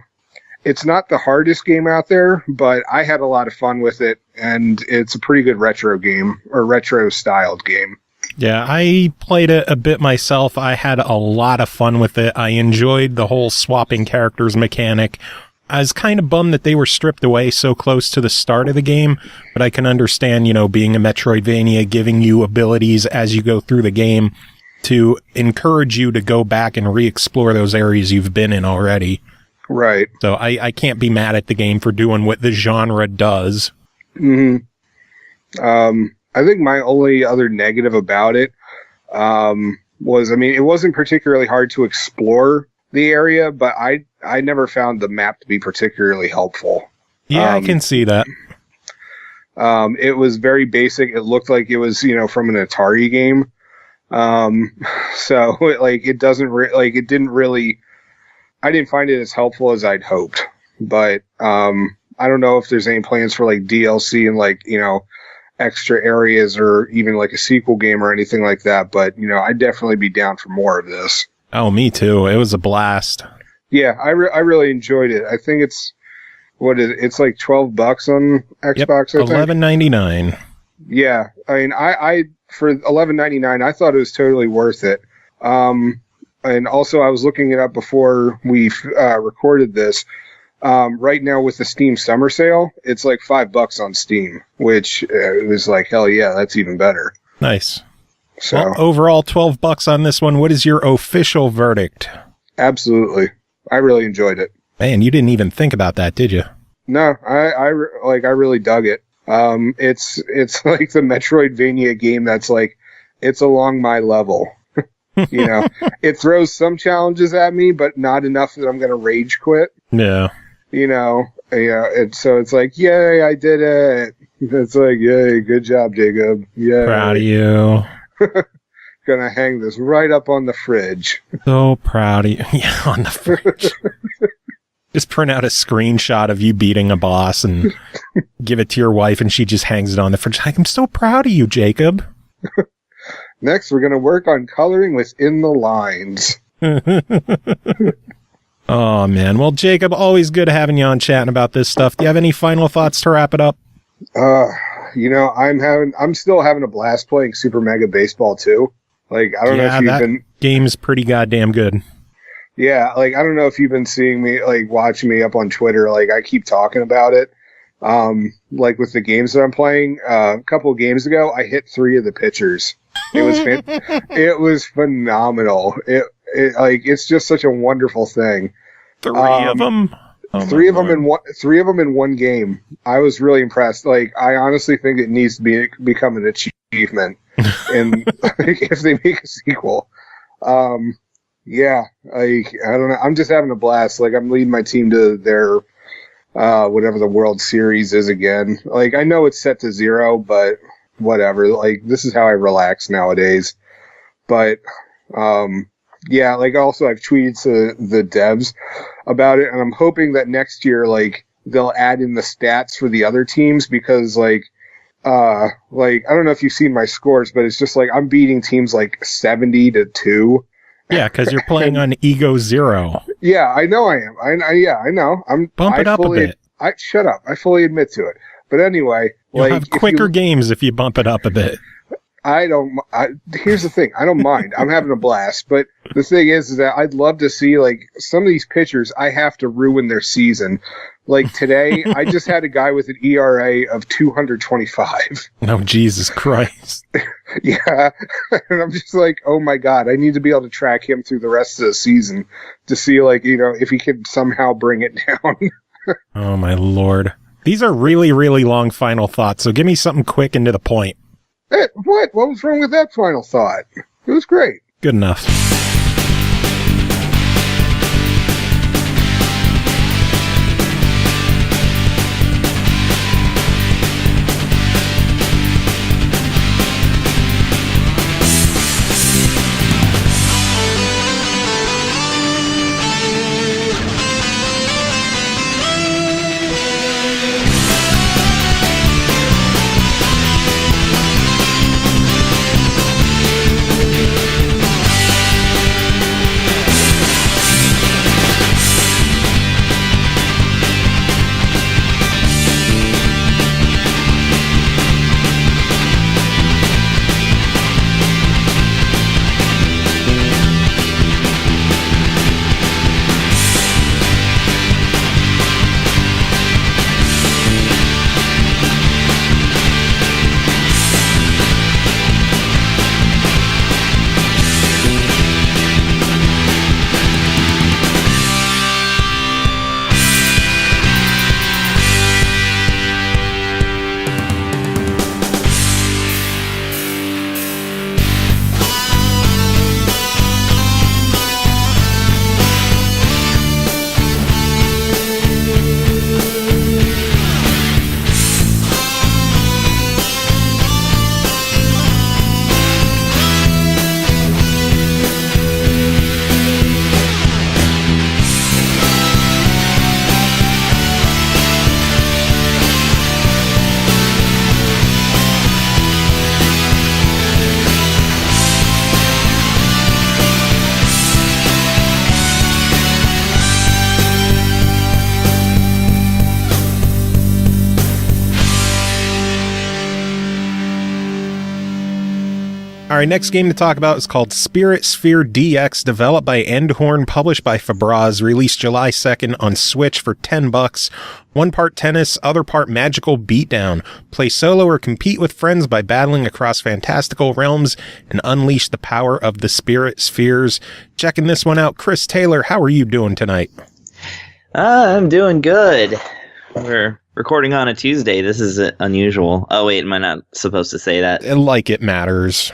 it's not the hardest game out there, but I had a lot of fun with it, and it's a pretty good retro game, or retro styled game. Yeah, I played it a bit myself. I had a lot of fun with it. I enjoyed the whole swapping characters mechanic. I was kind of bummed that they were stripped away so close to the start of the game, but I can understand, being a Metroidvania, giving you abilities as you go through the game to encourage you to go back and re-explore those areas you've been in already. Right. So I can't be mad at the game for doing what the genre does. Mm-hmm. I think my only other negative about it was, it wasn't particularly hard to explore the area, but I never found the map to be particularly helpful. Yeah, I can see that. It was very basic. It looked like it was, from an Atari game. So it didn't really, I didn't find it as helpful as I'd hoped, but I don't know if there's any plans for like DLC and extra areas or even like a sequel game or anything like that, but I'd definitely be down for more of this. Oh, me too. It was a blast. Yeah, I really enjoyed it. I think it's it's like $12 on Xbox. Yep, $11.99. Yeah, I for $11.99, I thought it was totally worth it. And also, I was looking it up before we recorded this. Right now with the Steam summer sale, it's like $5 on Steam, which was like, hell yeah, that's even better. Nice. So Well, overall, $12 on this one. What is your official verdict? absolutely, I really enjoyed it. Man, you didn't even think about that, did you? No, I really dug it. It's like the Metroidvania game that's like, it's along my level. You know, it throws some challenges at me, but not enough that I'm going to rage quit. Yeah. You know, so it's like, yay, I did it. It's like, yay, good job, Jacob. Yay. Proud of you. Gonna hang this right up on the fridge. So proud of you. Yeah, on the fridge. Just print out a screenshot of you beating a boss and give it to your wife, and she just hangs it on the fridge. Like, I'm so proud of you, Jacob. Next, we're gonna work on coloring within the lines. Oh, man. Well, Jacob, always good having you on chatting about this stuff. Do you have any final thoughts to wrap it up? You know, I'm still having a blast playing Super Mega Baseball 2. Like, I don't know if you've been... game's pretty goddamn good. Yeah, like, I don't know if you've been seeing me, like, watching me up on Twitter. Like, I keep talking about it. Like, with the games that I'm playing, a couple of games ago, I hit 3 of the pitchers. It was it was phenomenal. It's just such a wonderful thing. 3 of them? Oh, 3 of them in one game. I was really impressed. Like, I honestly think it needs to become an achievement, and if they make a sequel. Yeah, like, I don't know. I'm just having a blast. Like, I'm leading my team to their whatever the World Series is again. Like, I know it's set to 0, but whatever. Like, this is how I relax nowadays. But yeah, like, also I've tweeted to the devs about it, and I'm hoping that next year, like, they'll add in the stats for the other teams, because like I don't know if you've seen my scores, but it's just like I'm beating teams like 70-2. Yeah, because you're playing on Ego 0. Yeah, I know I am. I know. Bump it up a bit. Shut up. I fully admit to it. But anyway, You'll like, have quicker games if you bump it up a bit. Here's the thing. I don't mind. I'm having a blast. But the thing is that I'd love to see, like, some of these pitchers, I have to ruin their season. Like, today, I just had a guy with an ERA of 225. Oh, Jesus Christ. Yeah. And I'm just like, oh my God, I need to be able to track him through the rest of the season to see, like, you know, if he could somehow bring it down. Oh, my Lord. These are really, really long final thoughts, so give me something quick and to the point. What? What was wrong with that final thought? It was great. Good enough. All right, next game to talk about is called SpiritSphere DX, developed by Eendhoorn, published by Fabraz, released July 2nd on Switch for $10. One part tennis, other part magical beatdown. Play solo or compete with friends by battling across fantastical realms and unleash the power of the Spirit Spheres. Checking this one out, Chris Taylor, how are you doing tonight? I'm doing good. We're recording on a Tuesday. This is unusual. Oh, wait, am I not supposed to say that? Like it matters.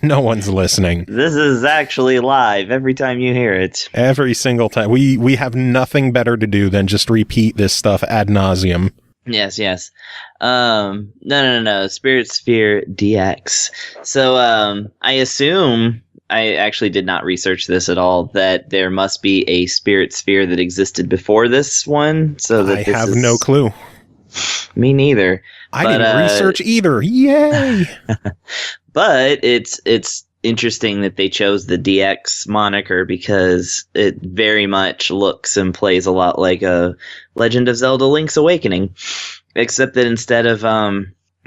No one's listening. This is actually live every time you hear it. Every single time. We have nothing better to do than just repeat this stuff ad nauseum. Yes. No. SpiritSphere DX. So, I assume, I actually did not research this at all, that there must be a Spirit Sphere that existed before this one. So that I have no clue. Me neither. I didn't research either. Yay! But it's interesting that they chose the DX moniker because it very much looks and plays a lot like a Legend of Zelda Link's Awakening, except that instead of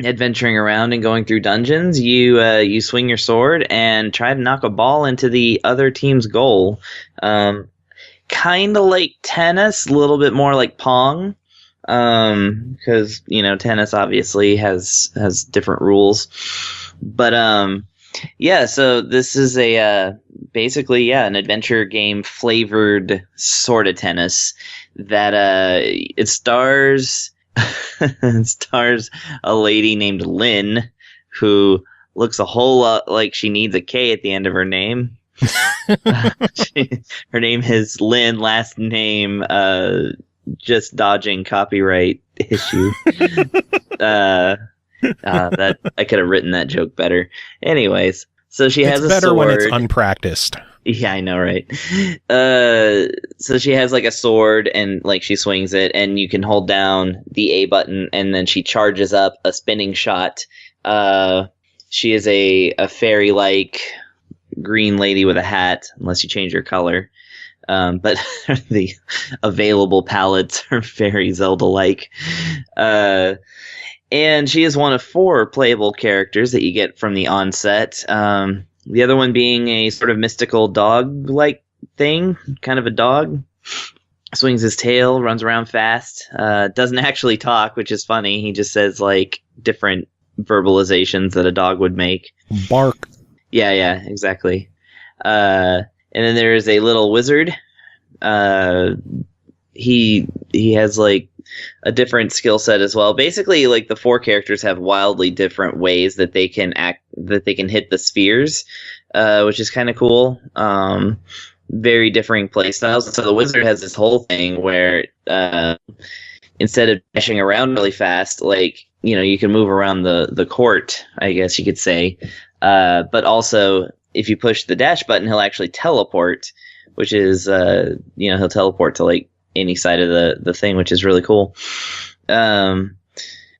adventuring around and going through dungeons, you swing your sword and try to knock a ball into the other team's goal. Kind of like tennis, a little bit more like Pong, because tennis obviously has different rules. But so this is basically an adventure game flavored sort of tennis that it stars. It stars a lady named Lynn who looks a whole lot like she needs a K at the end of her name. Her name is Lynn, last name just dodging copyright issue. That I could have written that joke better. Anyways, so she has a sword. It's better when it's unpracticed. Yeah, I know, right? So she has like a sword and like she swings it and you can hold down the A button and then she charges up a spinning shot. She is a fairy-like green lady with a hat, unless you change her color. But the available palettes are very Zelda-like. And she is one of 4 playable characters that you get from the onset. The other one being a sort of mystical dog-like thing, kind of a dog. Swings his tail, runs around fast, doesn't actually talk, which is funny. He just says, like, different verbalizations that a dog would make. Bark. Yeah, exactly. And then there is a little wizard. He has, like, a different skill set as well. Basically, like, the 4 characters have wildly different ways that they can hit the spheres, which is kind of cool. Very differing play styles. So the wizard has this whole thing where instead of dashing around really fast, like, you can move around the court, I guess you could say. But also, if you push the dash button, he'll actually teleport, which is, he'll teleport to, like, any side of the thing, which is really cool. And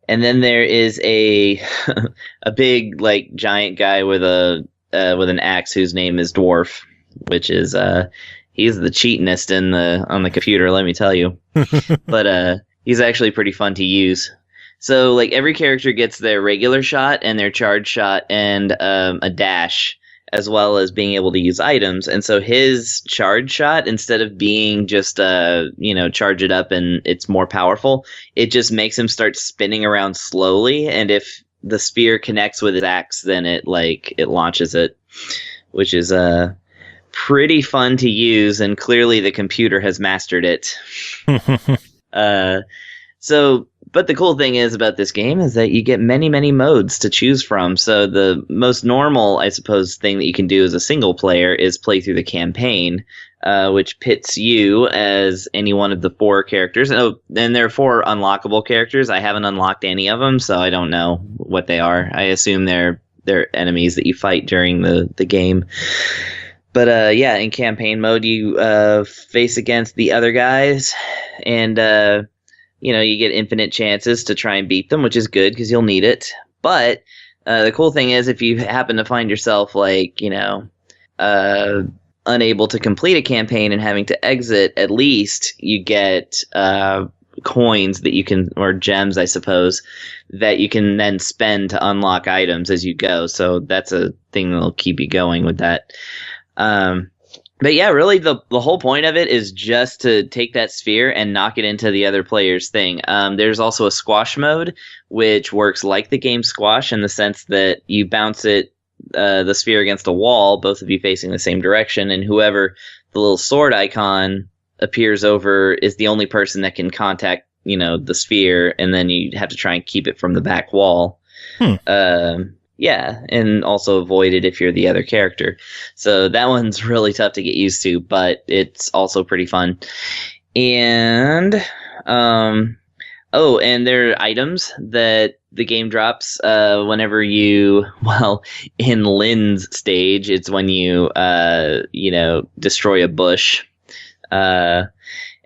then there is a big, like, giant guy with an axe whose name is Dwarf, which is he's the cheatinest on the computer, let me tell you. But he's actually pretty fun to use. So, like, every character gets their regular shot and their charge shot and a dash, as well as being able to use items. And so his charge shot, instead of being just, charge it up and it's more powerful, it just makes him start spinning around slowly. And if the sphere connects with his axe, then it launches it, which is pretty fun to use. And clearly the computer has mastered it. But the cool thing is about this game is that you get many, many modes to choose from. So the most normal, I suppose, thing that you can do as a single player is play through the campaign, which pits you as any one of the 4 characters. Oh, and there are 4 unlockable characters. I haven't unlocked any of them, so I don't know what they are. I assume they're enemies that you fight during the game. But in campaign mode, you face against the other guys, and you get infinite chances to try and beat them, which is good because you'll need it. But the cool thing is, if you happen to find yourself, like, unable to complete a campaign and having to exit, at least you get coins that you can, or gems, I suppose, that you can then spend to unlock items as you go. So that's a thing that'll keep you going with that. But yeah, really the whole point of it is just to take that sphere and knock it into the other player's thing. There's also a squash mode, which works like the game Squash in the sense that you bounce the sphere against a wall, both of you facing the same direction, and whoever the little sword icon appears over is the only person that can contact, the sphere, and then you have to try and keep it from the back wall. Yeah, and also avoid it if you're the other character. So that one's really tough to get used to, but it's also pretty fun. And and there are items that the game drops whenever in Lynn's stage, it's when you destroy a bush. And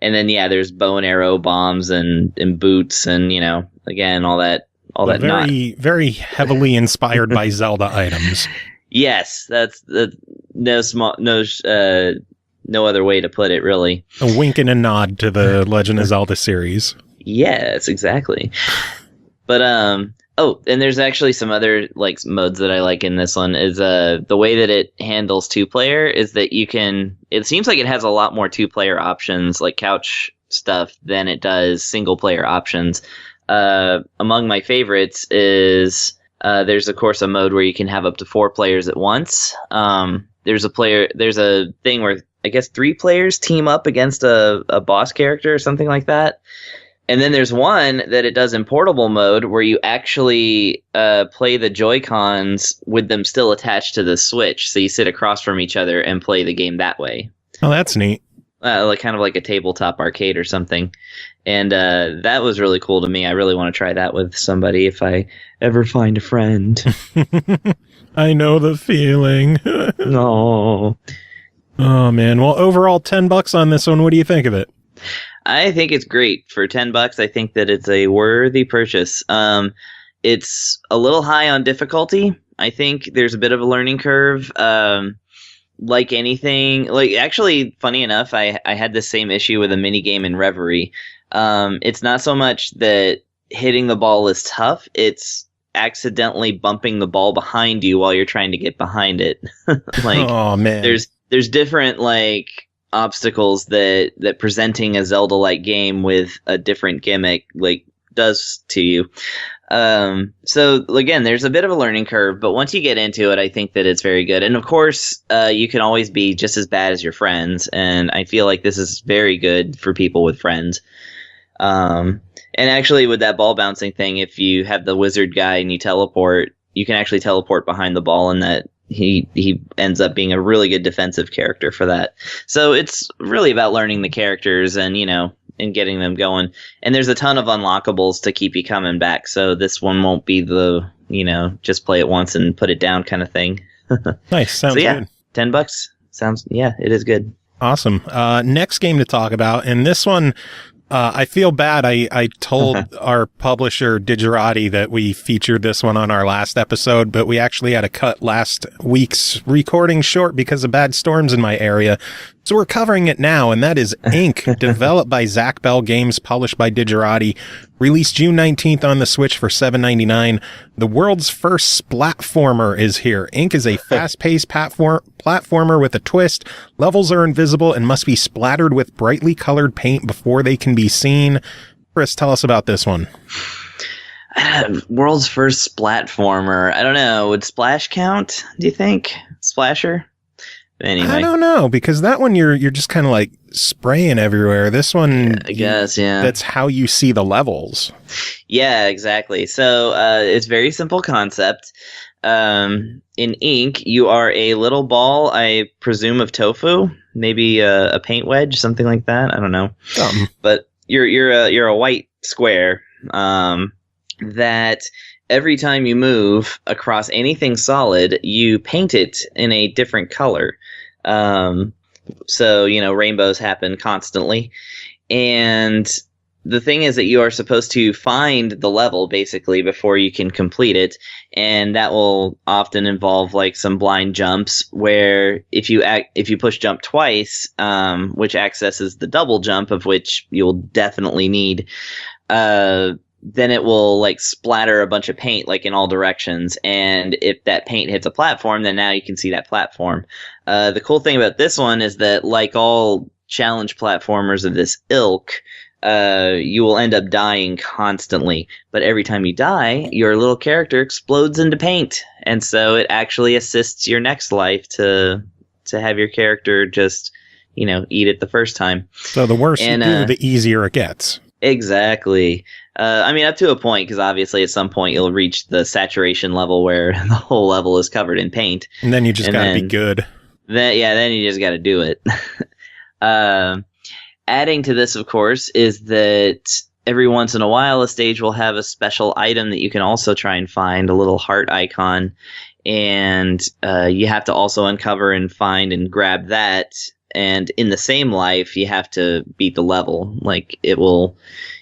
then there's bow and arrow, bombs, and boots, and again all that. Very, very heavily inspired by Zelda items. Yes, that's no other way to put it, really. A wink and a nod to the Legend of Zelda series. Yes, exactly. But and there's actually some other modes that I like in this one. Is the way that it handles 2-player is that you can. It seems like it has a lot more 2-player options, like couch stuff, than it does single-player options. Among my favorites is there's of course a mode where you can have up to 4 players at once. There's a thing where I guess 3 players team up against a boss character or something like that. And then there's one that it does in portable mode where you actually play the Joy-Cons with them still attached to the Switch. So you sit across from each other and play the game that way. Oh, that's neat. Kind of like a tabletop arcade or something. And that was really cool to me. I really want to try that with somebody if I ever find a friend. I know the feeling. No. Oh, man. Well, overall, $10 on this one. What do you think of it? I think it's great. For $10, I think that it's a worthy purchase. It's a little high on difficulty. I think there's a bit of a learning curve. Like anything, actually, funny enough, I had the same issue with a mini game in Reverie. It's not so much that hitting the ball is tough; it's accidentally bumping the ball behind you while you're trying to get behind it. Oh man, there's different obstacles that presenting a Zelda-like game with a different gimmick does to you. So again, there's a bit of a learning curve, but once you get into it, I think that it's very good. And of course, you can always be just as bad as your friends. And I feel like this is very good for people with friends. And actually with that ball bouncing thing, if you have the wizard guy and you teleport, you can actually teleport behind the ball, and that he ends up being a really good defensive character for that. So it's really about learning the characters and, and getting them going. And there's a ton of unlockables to keep you coming back. So this one won't be the, just play it once and put it down kind of thing. Nice. Sounds good. $10 sounds, it is good. Awesome. Next game to talk about. And this one, I feel bad. I told our publisher Digerati that we featured this one on our last episode, but we actually had to cut last week's recording short because of bad storms in my area. So we're covering it now, and that is Ink, developed by Zack Bell Games, published by Digerati, released June 19th on the Switch for $7.99. The world's first splatformer is here. Ink is a fast-paced platformer with a twist. Levels are invisible and must be splattered with brightly colored paint before they can be seen. Chris, tell us about this one. World's first splatformer. I don't know. Would Splash count, do you think? Splasher? Anyway. I don't know, because that one you're just kind of spraying everywhere. This one, I guess, yeah. That's how you see the levels. Yeah, exactly. So it's very simple concept. In Ink, you are a little ball, I presume, of tofu, maybe a paint wedge, something like that. I don't know. But you're a white square that every time you move across anything solid, you paint it in a different color. So, rainbows happen constantly. And the thing is that you are supposed to find the level basically before you can complete it, and that will often involve like some blind jumps where if you push jump twice, which accesses the double jump, of which you'll definitely need, then it will like splatter a bunch of paint like in all directions, and if that paint hits a platform, then now you can see that platform. The cool thing about this one is that, like all challenge platformers of this ilk, you will end up dying constantly, but every time you die, your little character explodes into paint, and so it actually assists your next life to have your character just, eat it the first time. So the worse you do, the easier it gets. Exactly. Up to a point, because obviously at some point you'll reach the saturation level where the whole level is covered in paint. And then you just gotta be good. Then you just gotta do it. Adding to this, of course, is that every once in a while a stage will have a special item that you can also try and find, a little heart icon. And you have to also uncover and find and grab that. And in the same life, you have to beat the level.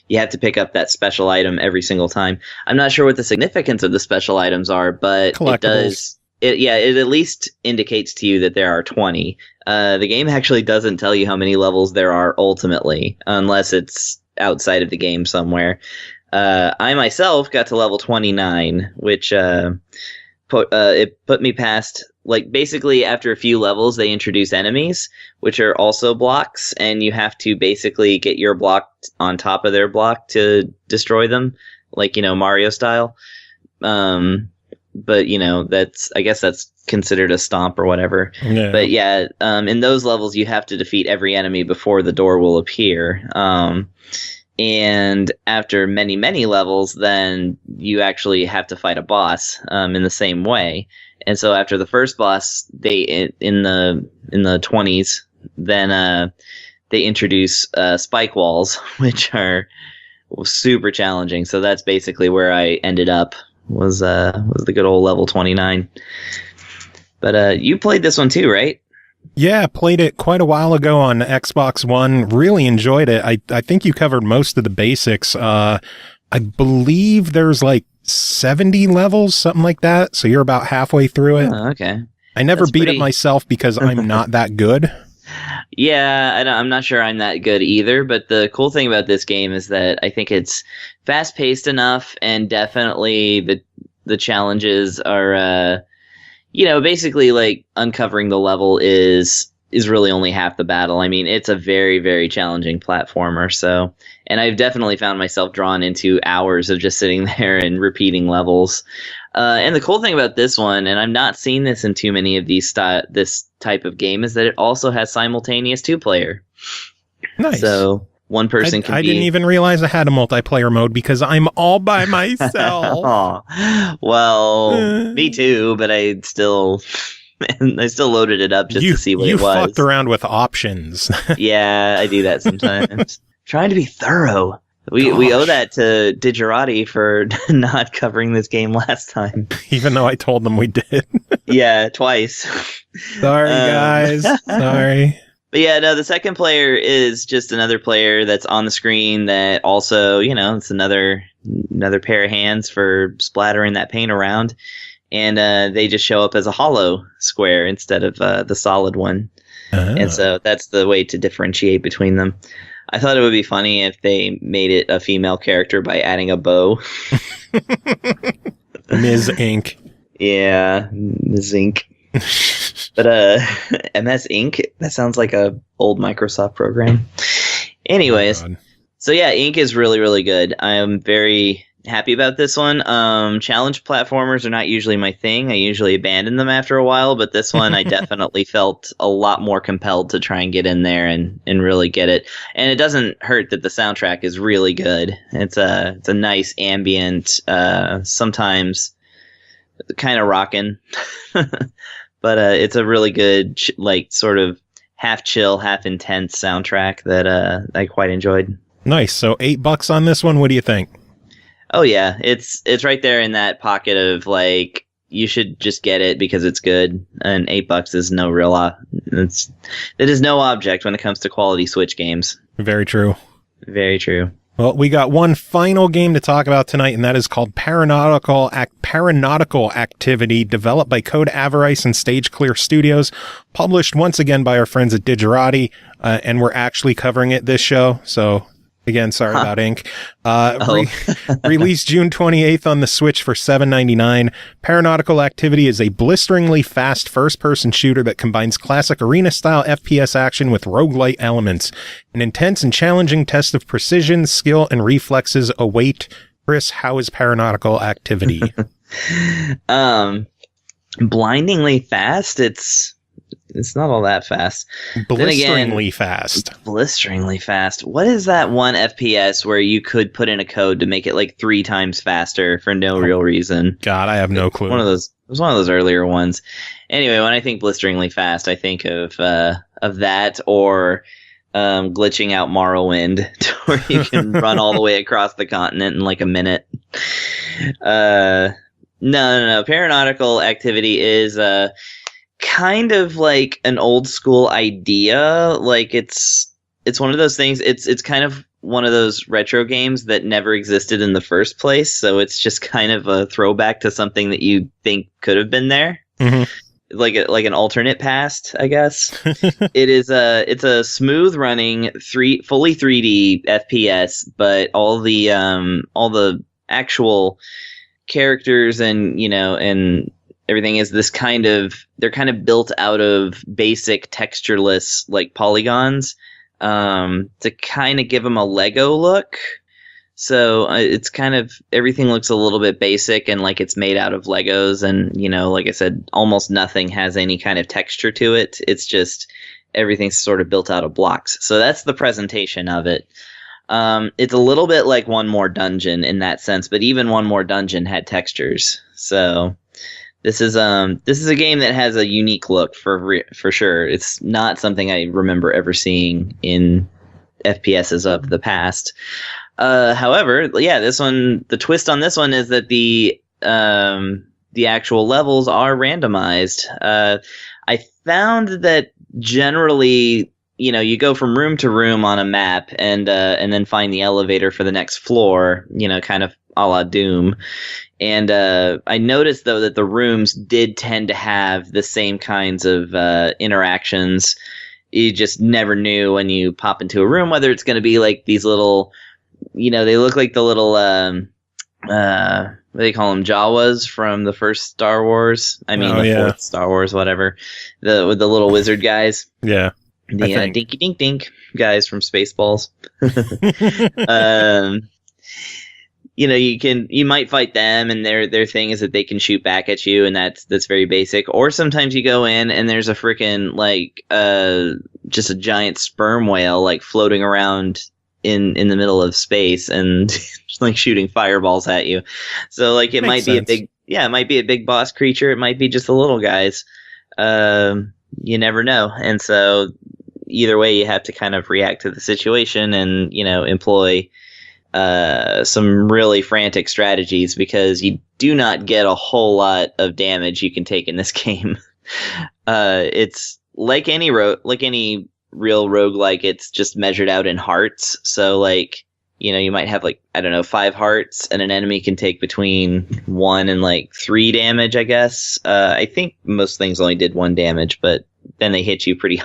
You have to pick up that special item every single time. I'm not sure what the significance of the special items are, but it does. It at least indicates to you that there are 20. The game actually doesn't tell you how many levels there are ultimately, unless it's outside of the game somewhere. I myself got to level 29, which it put me past. Like, basically, after a few levels, they introduce enemies, which are also blocks, and you have to basically get your block on top of their block to destroy them, like, Mario style. But, I guess that's considered a stomp or whatever. Yeah. But yeah, in those levels, you have to defeat every enemy before the door will appear. And after many, many levels, then you actually have to fight a boss in the same way. And so after the first boss, they in the 20s, then they introduce spike walls, which are super challenging. So that's basically where I ended up, was the good old level 29. But you played this one too, right? Yeah, played it quite a while ago on Xbox One. Really enjoyed it. I think you covered most of the basics. I believe there's like 70 levels, something like that. So you're about halfway through it. Oh, okay. I never beat it myself because I'm not that good. Yeah, I'm not sure I'm that good either. But the cool thing about this game is that I think it's fast-paced enough, and definitely the challenges are... basically, like, uncovering the level is really only half the battle. I mean, it's a very, very challenging platformer. So, and I've definitely found myself drawn into hours of just sitting there and repeating levels. And the cool thing about this one, and I'm not seeing this in too many of this type of game, is that it also has simultaneous 2-player. Nice. So one person can I didn't even realize I had a multiplayer mode because I'm all by myself. Well, me too, but I still loaded it up just to see what it was. You fucked around with options. Yeah, I do that sometimes. Trying to be thorough. We owe that to Digerati for not covering this game last time. Even though I told them we did. Yeah, twice. Sorry, guys. Sorry. But yeah, no, the second player is just another player that's on the screen that also, it's another pair of hands for splattering that paint around. And they just show up as a hollow square instead of the solid one. And so that's the way to differentiate between them. I thought it would be funny if they made it a female character by adding a bow. Ms. Ink. Yeah, Ms. Ink. But MS Ink, that sounds like a old Microsoft program. Anyways, so yeah, Ink is really, really good. I'm very happy about this one. Challenge platformers are not usually my thing. I usually abandon them after a while, but this one I definitely felt a lot more compelled to try and get in there and really get it. And it doesn't hurt that the soundtrack is really good. It's a nice ambient, sometimes kind of rockin'. But it's a really good, sort of half chill, half intense soundtrack that I quite enjoyed. Nice. So $8 on this one. What do you think? Oh yeah, it's right there in that pocket of you should just get it because it's good, and $8 is no real. It is no object when it comes to quality Switch games. Very true. Very true. Well, we got one final game to talk about tonight, and that is called Paranautical Activity, developed by Code Avarice and Stage Clear Studios, published once again by our friends at Digerati, and we're actually covering it this show, so again, sorry about ink. Released June 28th on the Switch for $7.99. Paranautical Activity is a blisteringly fast first-person shooter that combines classic arena-style FPS action with roguelite elements. An intense and challenging test of precision, skill, and reflexes await. Chris, how is Paranautical Activity? Blindingly fast. It's not all that fast. Blisteringly fast. Blisteringly fast. What is that one FPS where you could put in a code to make it like 3 times faster for no real reason? God, I have no clue. It was one of those earlier ones. Anyway, when I think blisteringly fast, I think of that or glitching out Morrowind, where you can run all the way across the continent in like a minute. No. Paranautical Activity is kind of like an old school idea. Like it's one of those things. It's kind of one of those retro games that never existed in the first place. So it's just kind of a throwback to something that you think could have been there. Mm-hmm. Like an alternate past, I guess. It's a smooth running fully 3D FPS, but all the actual characters and everything is this they're kind of built out of basic textureless like polygons to kind of give them a Lego look. So it's kind of, everything looks a little bit basic and like it's made out of Legos, and like I said, almost nothing has any kind of texture to it. It's just everything's sort of built out of blocks. So that's the presentation of it. It's a little bit like One More Dungeon in that sense, but even One More Dungeon had textures. So this is a game that has a unique look for sure. It's not something I remember ever seeing in FPSs of the past. However, yeah, this one, the twist on this one is that the actual levels are randomized. I found that generally, you go from room to room on a map and then find the elevator for the next floor, kind of a la Doom. And I noticed, though, that the rooms did tend to have the same kinds of interactions. You just never knew when you pop into a room whether it's going to be like these little, they look like the little, what do they call them, Jawas from the first Star Wars? Fourth Star Wars, whatever. With the little wizard guys. Yeah. The dinky dink dink guys from Spaceballs. You might fight them, and their thing is that they can shoot back at you, and that's very basic. Or sometimes you go in and there's a freaking just a giant sperm whale like floating around in the middle of space and just like shooting fireballs at you. So like it might be a big boss creature. It might be just the little guys. You never know. And so either way, you have to kind of react to the situation and, employ some really frantic strategies, because you do not get a whole lot of damage you can take in this game. It's like any real roguelike, it's just measured out in hearts. So like, you might have 5 hearts, and an enemy can take between 1 and 3 damage, I guess. I think most things only did 1 damage, but then they hit you pretty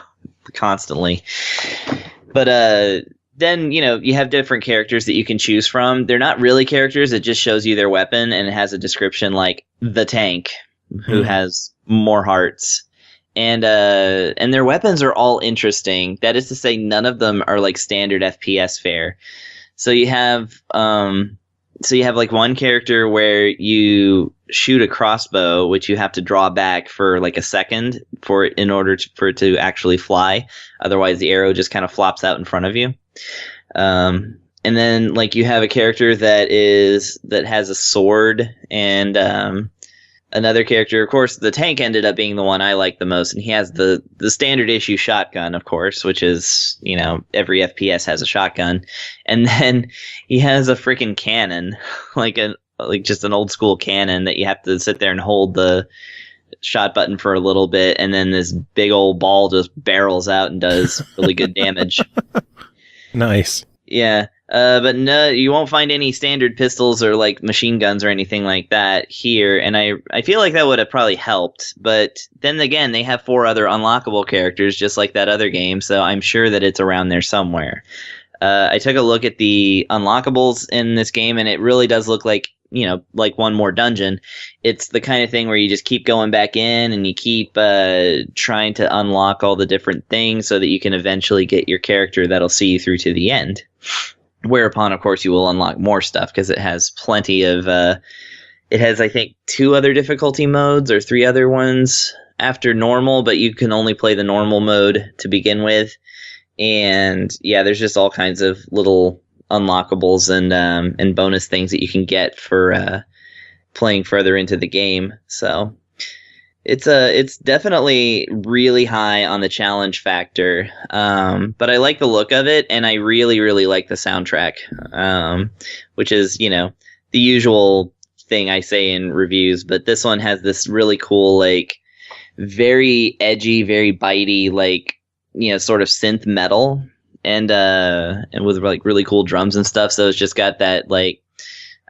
constantly. But then, you have different characters that you can choose from. They're not really characters. It just shows you their weapon, and it has a description like the tank, who has more hearts. And their weapons are all interesting. That is to say, none of them are like standard FPS fare. So you have one character where you shoot a crossbow, which you have to draw back for like a second for it to actually fly. Otherwise, the arrow just kind of flops out in front of you. And then you have a character that has a sword, and another character, of course, the tank ended up being the one I like the most, and he has the standard issue shotgun, of course, which is, every FPS has a shotgun. And then he has a freaking cannon, like just an old school cannon that you have to sit there and hold the shot button for a little bit, and then this big old ball just barrels out and does really good damage. Nice. Yeah. But no, you won't find any standard pistols or like machine guns or anything like that here. And I feel like that would have probably helped. But then again, they have 4 other unlockable characters, just like that other game. So I'm sure that it's around there somewhere. I took a look at the unlockables in this game, and it really does look like, like one more dungeon. It's the kind of thing where you just keep going back in and you keep trying to unlock all the different things so that you can eventually get your character that'll see you through to the end. Whereupon, of course, you will unlock more stuff because it has plenty of... it has, I think, 2 other difficulty modes or 3 other ones after normal, but you can only play the normal mode to begin with. And yeah, there's just all kinds of little unlockables and bonus things that you can get for playing further into the game. So it's definitely really high on the challenge factor. But I like the look of it, and I really, really like the soundtrack, which is, the usual thing I say in reviews. But this one has this really cool, like, very edgy, very bitey, like, sort of synth metal and with like really cool drums and stuff. So it's just got that, like,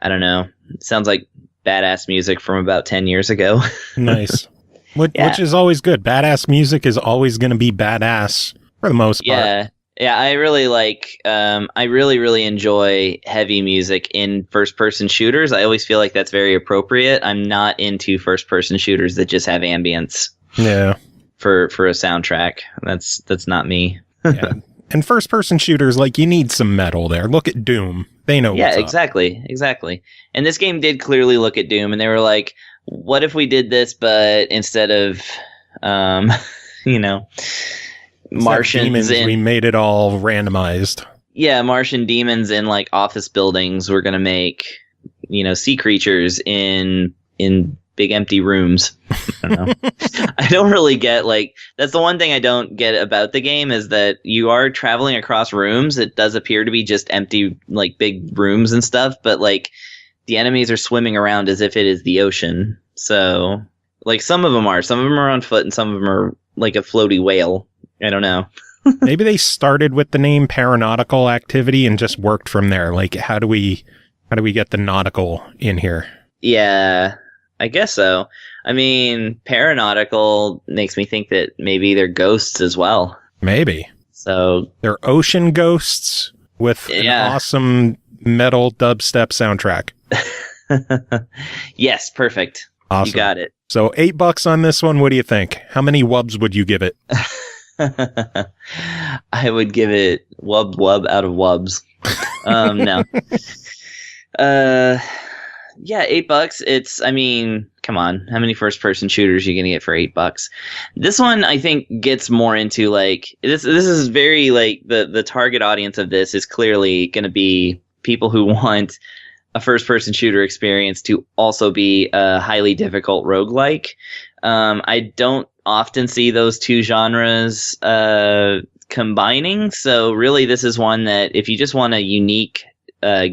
I don't know, it sounds like badass music from about 10 years ago. Nice. Which is always good. Badass music is always going to be badass for the most part. Yeah, I really like, I really, really enjoy heavy music in first-person shooters. I always feel like that's very appropriate. I'm not into first-person shooters that just have ambience. Yeah. For a soundtrack. That's not me. Yeah. And first person shooters, like, you need some metal there. Look at Doom. They know what's up. Exactly. And this game did clearly look at Doom, and they were like, what if we did this, but instead of Martians we made it all randomized. Yeah, Martian demons in like office buildings. We're gonna make, sea creatures in big empty rooms. I don't know. I don't really get, like, that's the one thing I don't get about the game, is that you are traveling across rooms. It does appear to be just empty, like, big rooms and stuff, but, like, the enemies are swimming around as if it is the ocean. So, like, some of them are on foot, and some of them are like a floaty whale. I don't know. Maybe they started with the name Paranautical Activity and just worked from there. Like, how do we get the nautical in here? Yeah, I guess so. I mean, Paranautical makes me think that maybe they're ghosts as well. Maybe. So they're ocean ghosts with an awesome metal dubstep soundtrack. Yes, perfect. Awesome. You got it. So $8 on this one. What do you think? How many wubs would you give it? I would give it wub out of wubs. No. Yeah, $8. It's, I mean, come on. How many first-person shooters are you going to get for $8? This one, I think, gets more into, like, this is very, like, the target audience of this is clearly going to be people who want a first-person shooter experience to also be a highly difficult roguelike. I don't often see those two genres combining, so really this is one that if you just want a unique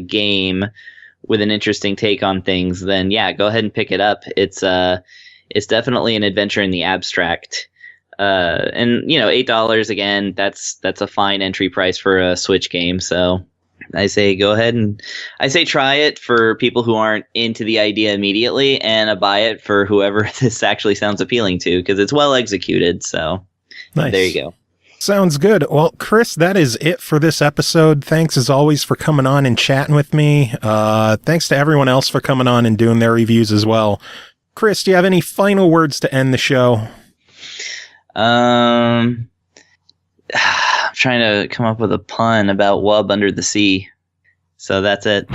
game with an interesting take on things, then yeah, go ahead and pick it up. It's definitely an adventure in the abstract. And $8 again, that's a fine entry price for a Switch game. So I say go ahead and I say try it for people who aren't into the idea immediately, and buy it for whoever this actually sounds appealing to, because it's well executed. So nice. There you go. Sounds good. Well, Chris, that is it for this episode. Thanks as always for coming on and chatting with me. Thanks to everyone else for coming on and doing their reviews as well. Chris, do you have any final words to end the show? I'm trying to come up with a pun about Wub under the sea. So that's it.